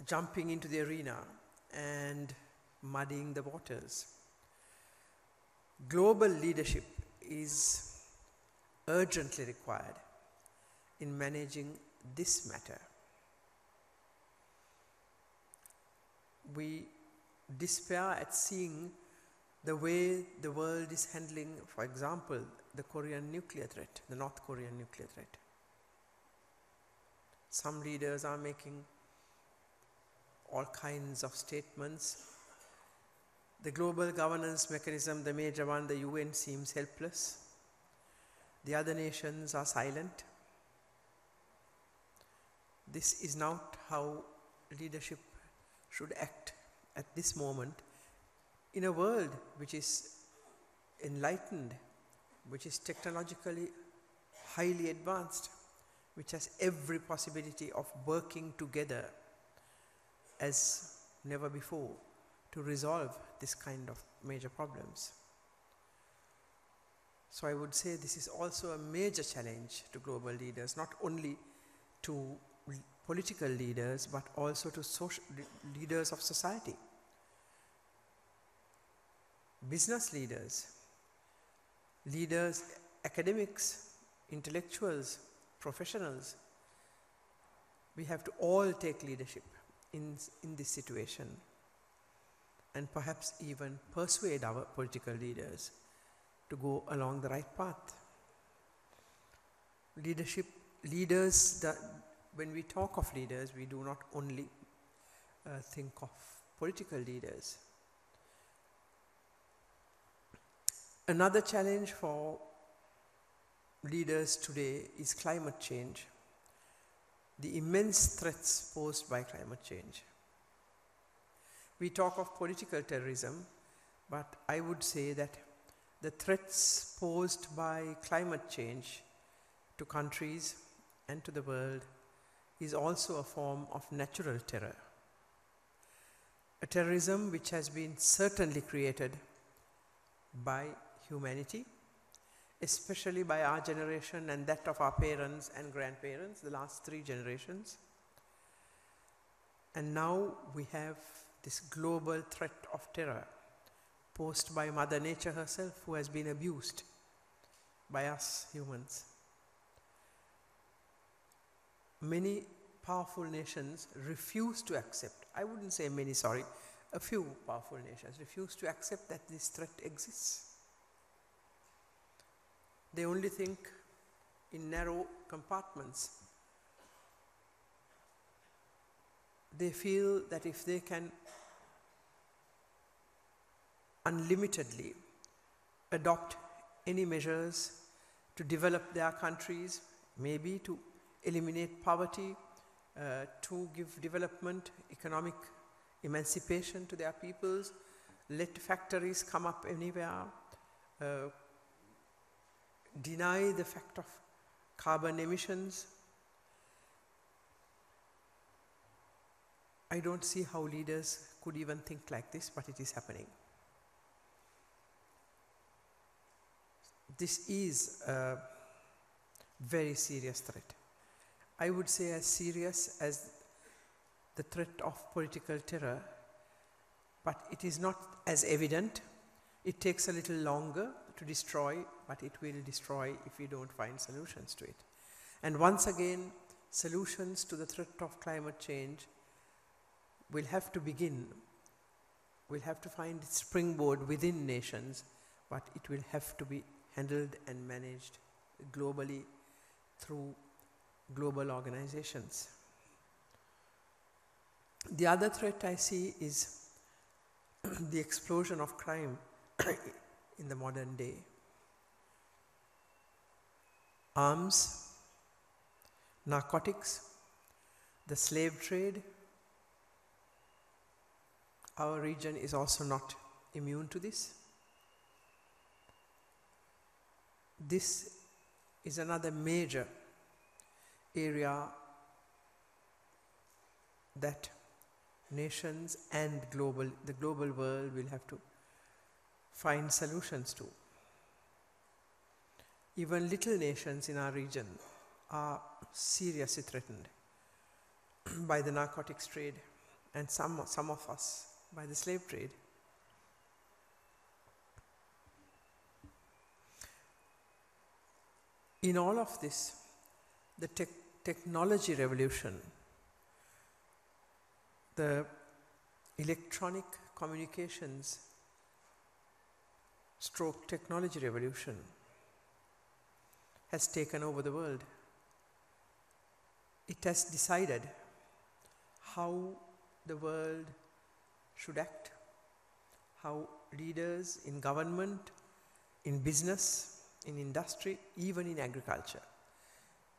jumping into the arena and muddying the waters. Global leadership is urgently required in managing this matter. We despair at seeing the way the world is handling, for example, the Korean nuclear threat, the North Korean nuclear threat. Some leaders are making all kinds of statements. The global governance mechanism, the major one, the UN, seems helpless. The other nations are silent. This is not how leadership should act at this moment in a world which is enlightened, which is technologically highly advanced, which has every possibility of working together as never before to resolve this kind of major problems. So I would say this is also a major challenge to global leaders, not only to political leaders, but also to leaders of society. Business leaders, academics, intellectuals, professionals, we have to all take leadership in this situation, and perhaps even persuade our political leaders to go along the right path. When we talk of leaders, we do not only think of political leaders. Another challenge for leaders today is climate change, the immense threats posed by climate change. We talk of political terrorism, but I would say that the threats posed by climate change to countries and to the world is also a form of natural terror. A terrorism which has been certainly created by humanity, especially by our generation and that of our parents and grandparents, the last 3 generations. And now we have this global threat of terror posed by Mother Nature herself, who has been abused by us humans. Many powerful nations refuse to accept, I wouldn't say many, sorry, a few powerful nations refuse to accept that this threat exists. They only think in narrow compartments. They feel that if they can unlimitedly adopt any measures to develop their countries, maybe to eliminate poverty, to give development, economic emancipation to their peoples, let factories come up anywhere, deny the fact of carbon emissions. I don't see how leaders could even think like this, but it is happening. This is a very serious threat. I would say as serious as the threat of political terror, but it is not as evident. It takes a little longer to destroy, but it will destroy if we don't find solutions to it. And once again, solutions to the threat of climate change will have to begin. We'll have to find its springboard within nations, but it will have to be handled and managed globally through global organizations. The other threat I see is the explosion of crime in the modern day. Arms, narcotics, the slave trade. Our region is also not immune to this. This is another major area that nations and the global world will have to find solutions to. Even little nations in our region are seriously threatened by the narcotics trade, and some of us by the slave trade. In all of this, the technology revolution, the electronic communications / technology revolution has taken over the world. It has decided how the world should act, how leaders in government, in business, in industry, even in agriculture,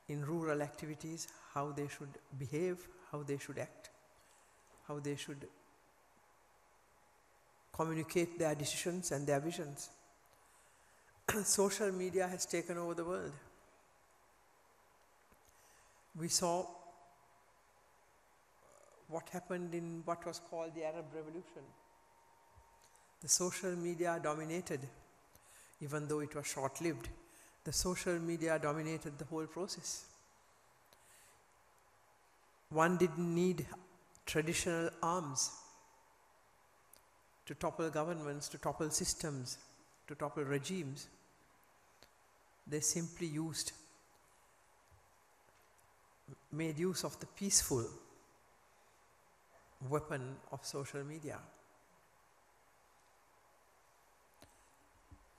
in rural activities, how they should behave, how they should act, how they should communicate their decisions and their visions. Social media has taken over the world. We saw what happened in what was called the Arab Revolution. The social media dominated, even though it was short-lived. The social media dominated the whole process. One didn't need traditional arms to topple governments, to topple systems, to topple regimes. They simply made use of the peaceful weapon of social media.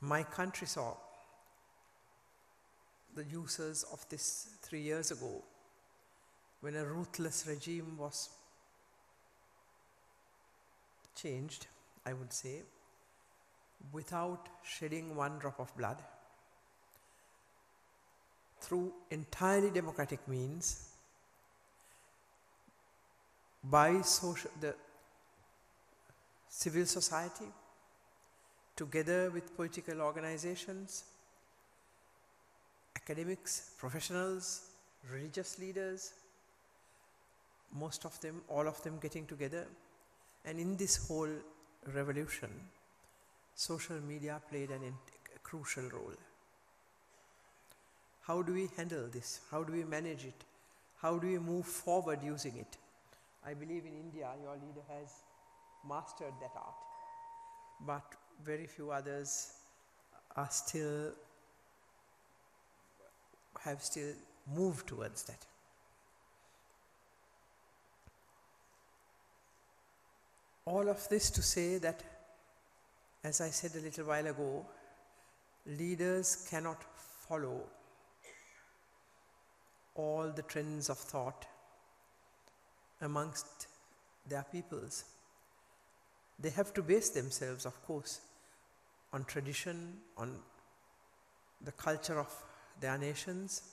My country saw the uses of this 3 years ago, when a ruthless regime was changed, I would say, without shedding one drop of blood, through entirely democratic means, by the civil society, together with political organizations, academics, professionals, religious leaders, most of them, all of them getting together. And in this whole revolution, social media played a crucial role. How do we handle this? How do we manage it? How do we move forward using it? I believe in India, your leader has mastered that art, but very few others have still moved towards that. All of this to say that, as I said a little while ago, leaders cannot follow all the trends of thought amongst their peoples. They have to base themselves, of course, on tradition, on the culture of their nations,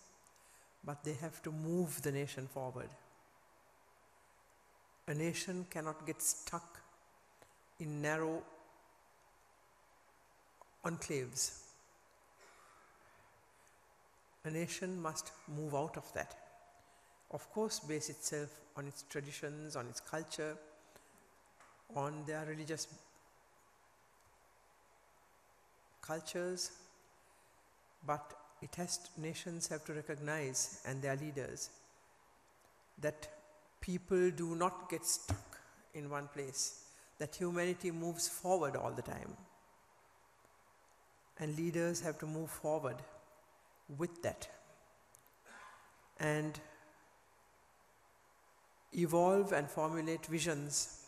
but they have to move the nation forward. A nation cannot get stuck in narrow enclaves. A nation must move out of that. Of course, base itself on its traditions, on its culture, on their religious cultures, but nations have to recognize, and their leaders, that people do not get stuck in one place, that humanity moves forward all the time. And leaders have to move forward with that and evolve and formulate visions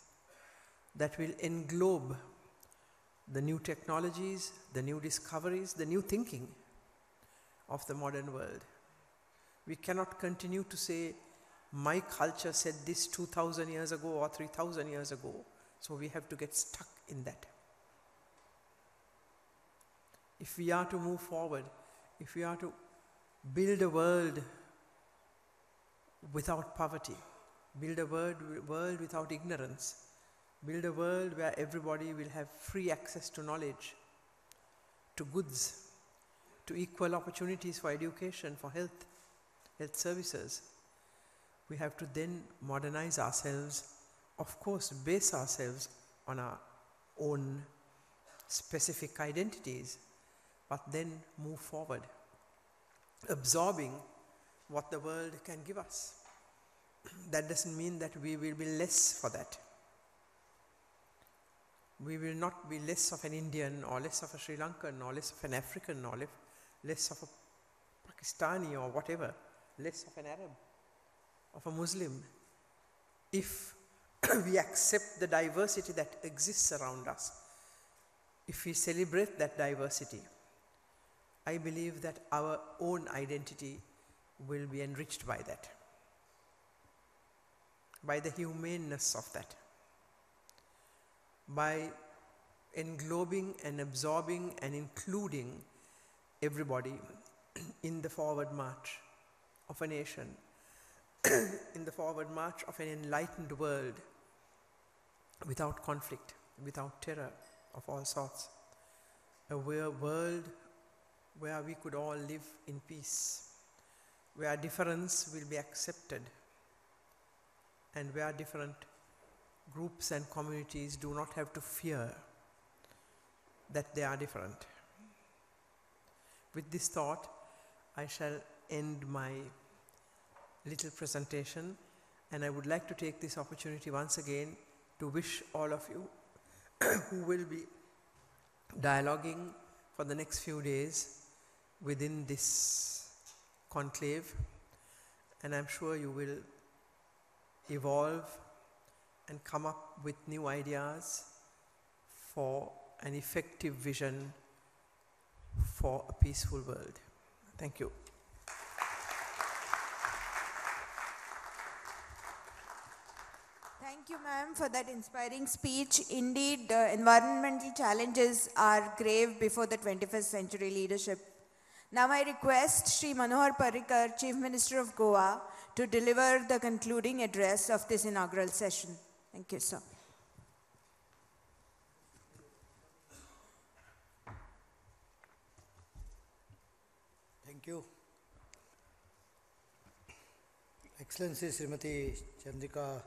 that will englobe the new technologies, the new discoveries, the new thinking of the modern world. We cannot continue to say my culture said this 2,000 years ago or 3,000 years ago, so we have to get stuck in that. If we are to move forward, if we are to build a world without poverty, build a world without ignorance, build a world where everybody will have free access to knowledge, to goods, to equal opportunities for education, for health services, we have to then modernize ourselves, of course base ourselves on our own specific identities, but then move forward, absorbing what the world can give us. That doesn't mean that we will be less for that. We will not be less of an Indian or less of a Sri Lankan or less of an African or less of a Pakistani or whatever, less of an Arab, of a Muslim, if we accept the diversity that exists around us, if we celebrate that diversity, I believe that our own identity will be enriched by that, by the humaneness of that, by englobing and absorbing and including everybody in the forward march of a nation, in the forward march of an enlightened world, without conflict, without terror of all sorts, a world where we could all live in peace, where difference will be accepted, and where different groups and communities do not have to fear that they are different. With this thought, I shall end my little presentation, and I would like to take this opportunity once again to wish all of you who will be dialoguing for the next few days within this conclave, and I'm sure you will evolve and come up with new ideas for an effective vision for a peaceful world. Thank you. Thank you, ma'am, for that inspiring speech. Indeed, environmental challenges are grave before the 21st century leadership. Now I request Shri Manohar Parrikar, Chief Minister of Goa, to deliver the concluding address of this inaugural session. Thank you, sir. Thank you. Excellency Srimati Chandrika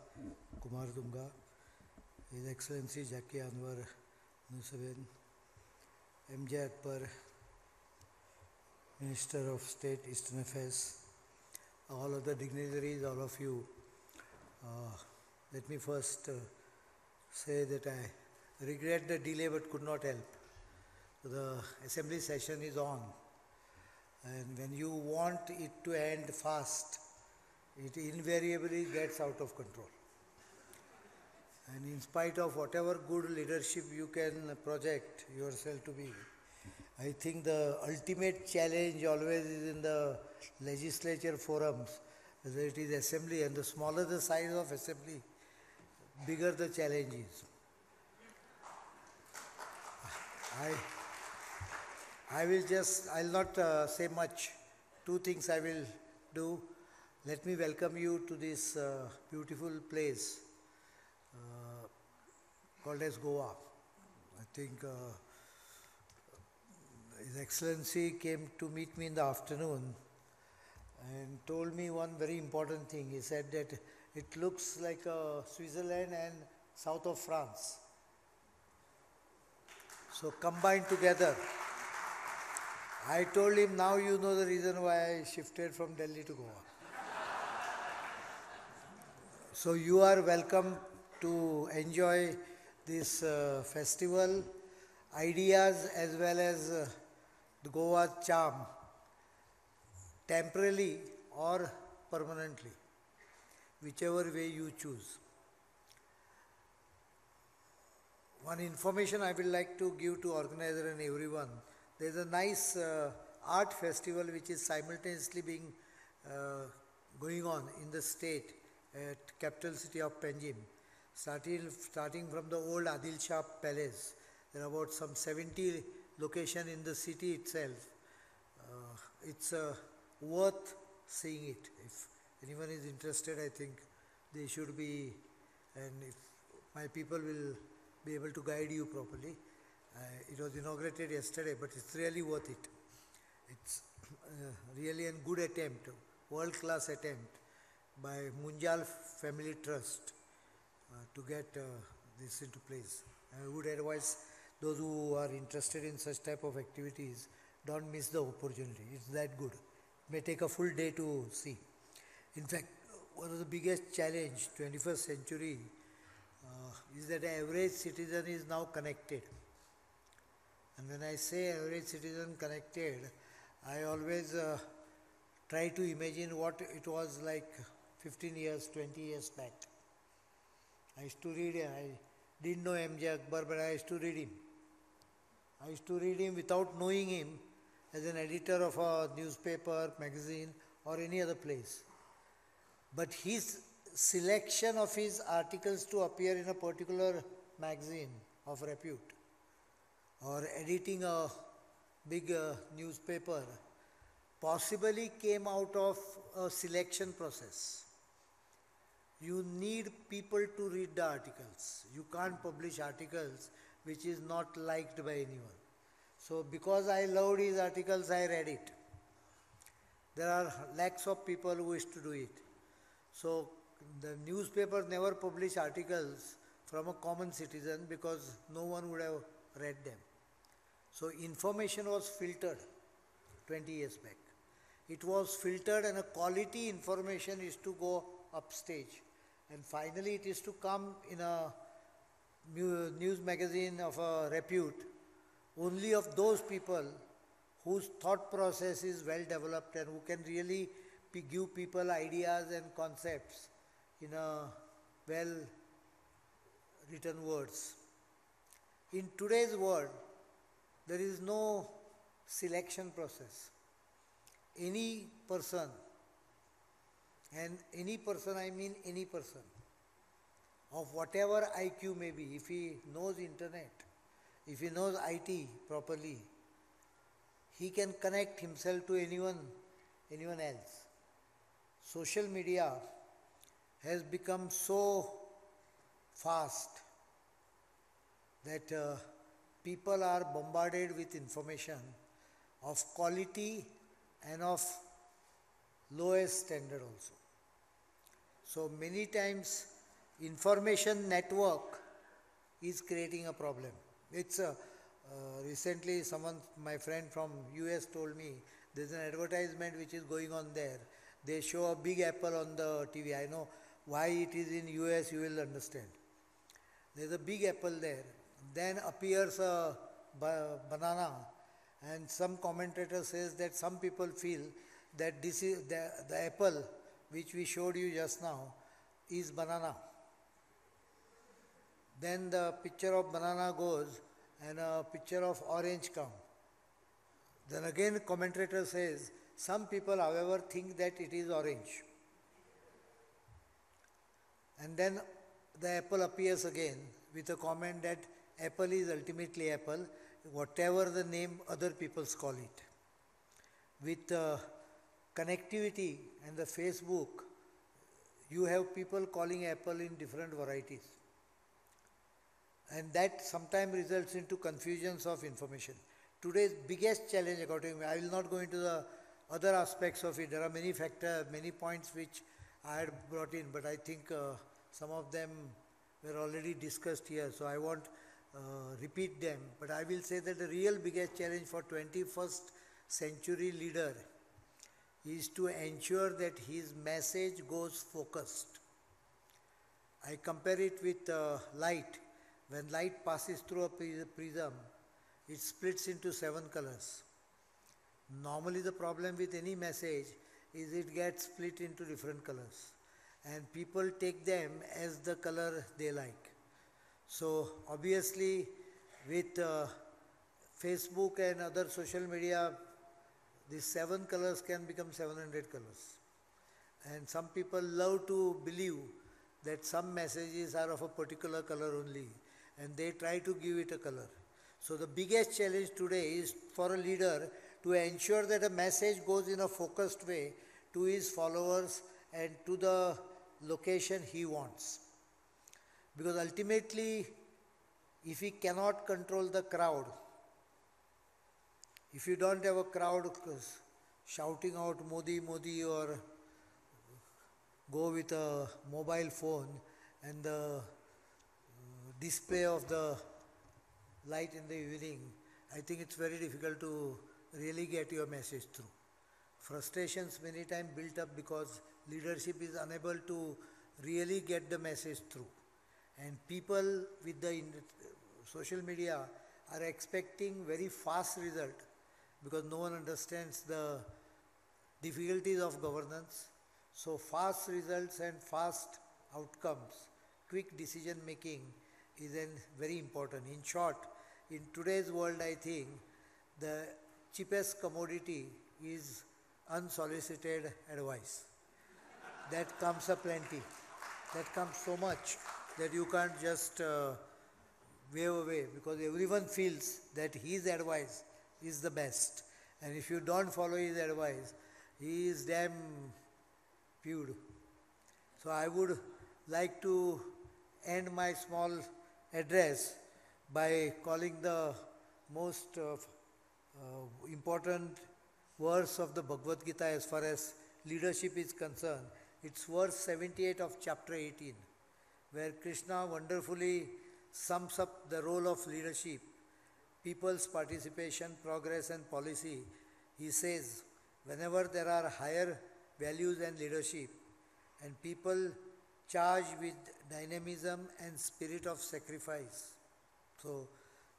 Kumar Dunga, His Excellency Jackie Anwar Nusaben, MJ Akbar, Minister of State, Eastern Affairs, all other dignitaries, all of you. Let me first say that I regret the delay but could not help. The assembly session is on, and when you want it to end fast, it invariably gets out of control. And in spite of whatever good leadership you can project yourself to be, I think the ultimate challenge always is in the legislature forums, whether it is assembly, and the smaller the size of assembly, bigger the challenge is. I'll not say much. Two things I will do. Let me welcome you to this beautiful place called as Goa. I think His Excellency came to meet me in the afternoon and told me one very important thing. He said that it looks like Switzerland and south of France. So combined together. I told him, now you know the reason why I shifted from Delhi to Goa. So you are welcome to enjoy this festival, ideas as well as the Goa charm, temporarily or permanently, whichever way you choose. One information I would like to give to organizer and everyone. There is a nice art festival which is simultaneously being going on in the state at capital city of Panjim, starting from the old Adil Shah Palace. There are about some 70 locations in the city itself. It's worth seeing it. If anyone is interested, I think they should be, and if my people will be able to guide you properly. It was inaugurated yesterday, but it's really worth it. It's really a good attempt, world-class attempt by Munjal Family Trust to get this into place. I would advise those who are interested in such type of activities, don't miss the opportunity. It's that good. It may take a full day to see. In fact, one of the biggest challenge, 21st century, is that the average citizen is now connected. And when I say average citizen connected, I always try to imagine what it was like 15 years, 20 years back. I used to read, I didn't know M.J. Akbar, but I used to read him. I used to read him without knowing him as an editor of a newspaper, magazine, or any other place. But his selection of his articles to appear in a particular magazine of repute, or editing a big newspaper, possibly came out of a selection process. You need people to read the articles. You can't publish articles which is not liked by anyone. So because I loved his articles, I read it. There are lakhs of people who wish to do it. So the newspaper never published articles from a common citizen because no one would have read them. So information was filtered 20 years back. It was filtered and a quality information is to go upstage. And finally it is to come in a news magazine of a repute, only of those people whose thought process is well developed and who can really give people ideas and concepts in a well written words. In today's world, there is no selection process. Any person, and any person I mean any person, of whatever IQ may be, if he knows internet, if he knows IT properly, he can connect himself to anyone else. Social media has become so fast that people are bombarded with information of quality and of lowest standard also. So many times information network is creating a problem. It's recently my friend from US told me there's an advertisement which is going on there. They show a big apple on the TV. I know why it is in US, you will understand. There's a big apple there. Then appears a banana, and some commentator says that some people feel that this is the apple which we showed you just now is banana. Then the picture of banana goes and a picture of orange comes. Then again commentator says some people however think that it is orange. And then the apple appears again with a comment that apple is ultimately apple, whatever the name other people call it. With connectivity and the Facebook, you have people calling apple in different varieties. And that sometimes results into confusions of information. Today's biggest challenge, according to me, I will not go into the other aspects of it. There are many factors, many points which I had brought in, but I think some of them were already discussed here, so I won't repeat them. But I will say that the real biggest challenge for 21st century leader is to ensure that his message goes focused. I compare it with light. When light passes through a prism, it splits into 7 colors. Normally the problem with any message is it gets split into different colors. And people take them as the color they like. So obviously with Facebook and other social media, these 7 colors can become 700 colors. And some people love to believe that some messages are of a particular color only, and they try to give it a color. So the biggest challenge today is for a leader to ensure that a message goes in a focused way to his followers and to the location he wants. Because ultimately, if he cannot control the crowd, if you don't have a crowd shouting out Modi, Modi, or go with a mobile phone and the display of the light in the evening, I think it's very difficult to really get your message through. Frustrations many times built up because leadership is unable to really get the message through. And people with the social media are expecting very fast result because no one understands the difficulties of governance. So fast results and fast outcomes, quick decision making is very important. In short, in today's world, I think the cheapest commodity is unsolicited advice. That comes a plenty. That comes so much that you can't just wave away because everyone feels that his advice is the best. And if you don't follow his advice, he is damn viewed. So I would like to end my small address by calling the most important verse of the Bhagavad Gita as far as leadership is concerned. It's verse 78 of chapter 18, where Krishna wonderfully sums up the role of leadership, people's participation, progress and policy. He says, whenever there are higher values and leadership and people charged with dynamism and spirit of sacrifice. So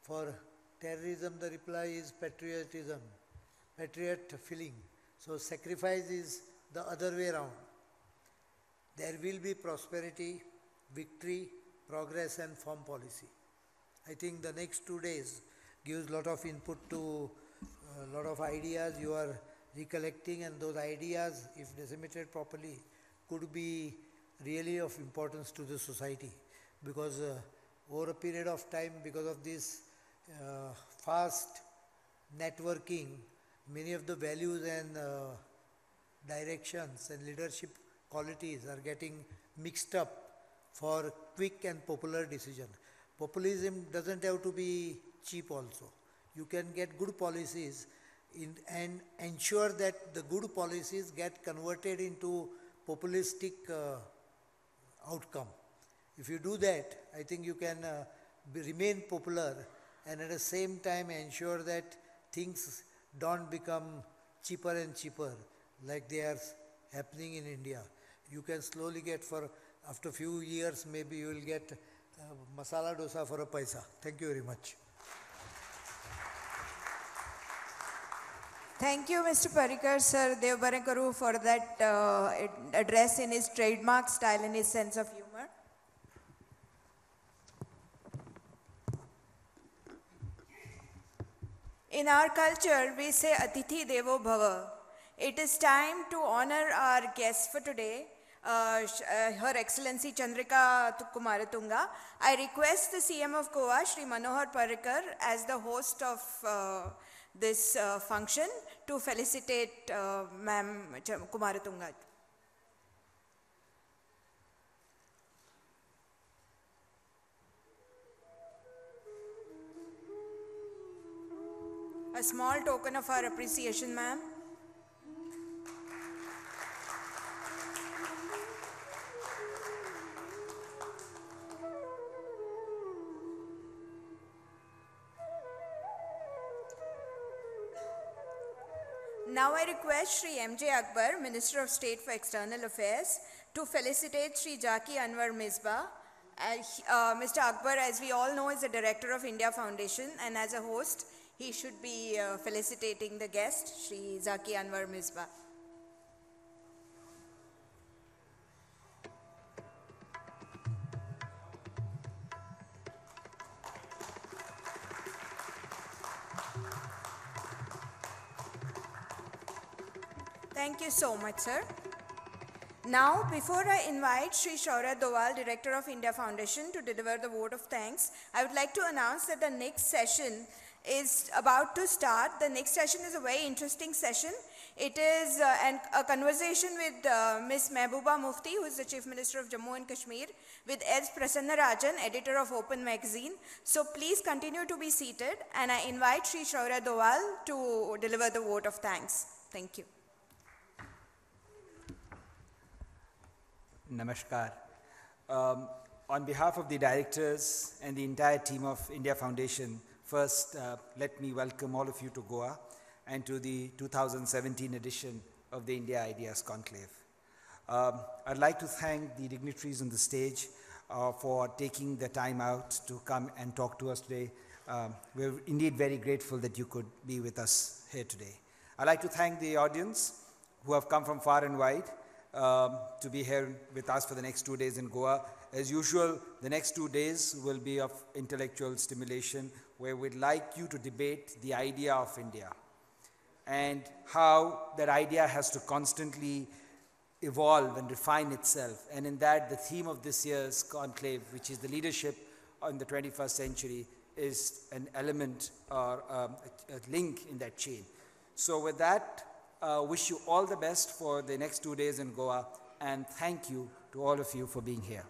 for terrorism the reply is patriotism, patriot feeling. So sacrifice is the other way around. There will be prosperity, victory, progress and firm policy. I think the next 2 days gives a lot of input to a lot of ideas you are recollecting, and those ideas, if disseminated properly, could be really of importance to the society. Because over a period of time, because of this fast networking, many of the values and directions and leadership qualities are getting mixed up for quick and popular decision. Populism doesn't have to be cheap also. You can get good policies and ensure that the good policies get converted into populistic outcome. If you do that, I think you can remain popular and at the same time ensure that things don't become cheaper and cheaper like they are happening in India. You can slowly get after few years, maybe you will get masala dosa for a paisa. Thank you very much. Thank you, Mr. Parikar, Sir Devbarekaru, for that address in his trademark style and his sense of humor. In our culture, we say Atithi Devo Bhava. It is time to honor our guests for today, Her Excellency Chandrika Kumaratunga. I request the CM of Goa, Shri Manohar Parikar, as the host of this function to felicitate Ma'am Kumaratunga. A small token of our appreciation, ma'am. Now I request Shri M.J. Akbar, Minister of State for External Affairs, to felicitate Shri Jaki Anwar Misbah. Mr. Akbar, as we all know, is the Director of India Foundation, and as a host, he should be felicitating the guest, Shri Jaki Anwar Misbah. Thank you so much, sir. Now, before I invite Sri Shaurya Dowal, Director of India Foundation, to deliver the vote of thanks, I would like to announce that the next session is about to start. The next session is a very interesting session. It is a conversation with Ms. Mehbooba Mufti, who is the Chief Minister of Jammu and Kashmir, with S. Prasanna Rajan, editor of Open Magazine. So please continue to be seated, and I invite Sri Shaurya Dowal to deliver the vote of thanks. Thank you. Namaskar. On behalf of the directors and the entire team of India Foundation, first let me welcome all of you to Goa and to the 2017 edition of the India Ideas Conclave. I'd like to thank the dignitaries on the stage for taking the time out to come and talk to us today. We're indeed very grateful that you could be with us here today. I'd like to thank the audience who have come from far and wide to be here with us for the next 2 days in Goa. As usual, the next 2 days will be of intellectual stimulation, where we'd like you to debate the idea of India and how that idea has to constantly evolve and refine itself. And in that, the theme of this year's conclave, which is the leadership in the 21st century, is an element or a link in that chain. So with that, wish you all the best for the next 2 days in Goa, and thank you to all of you for being here.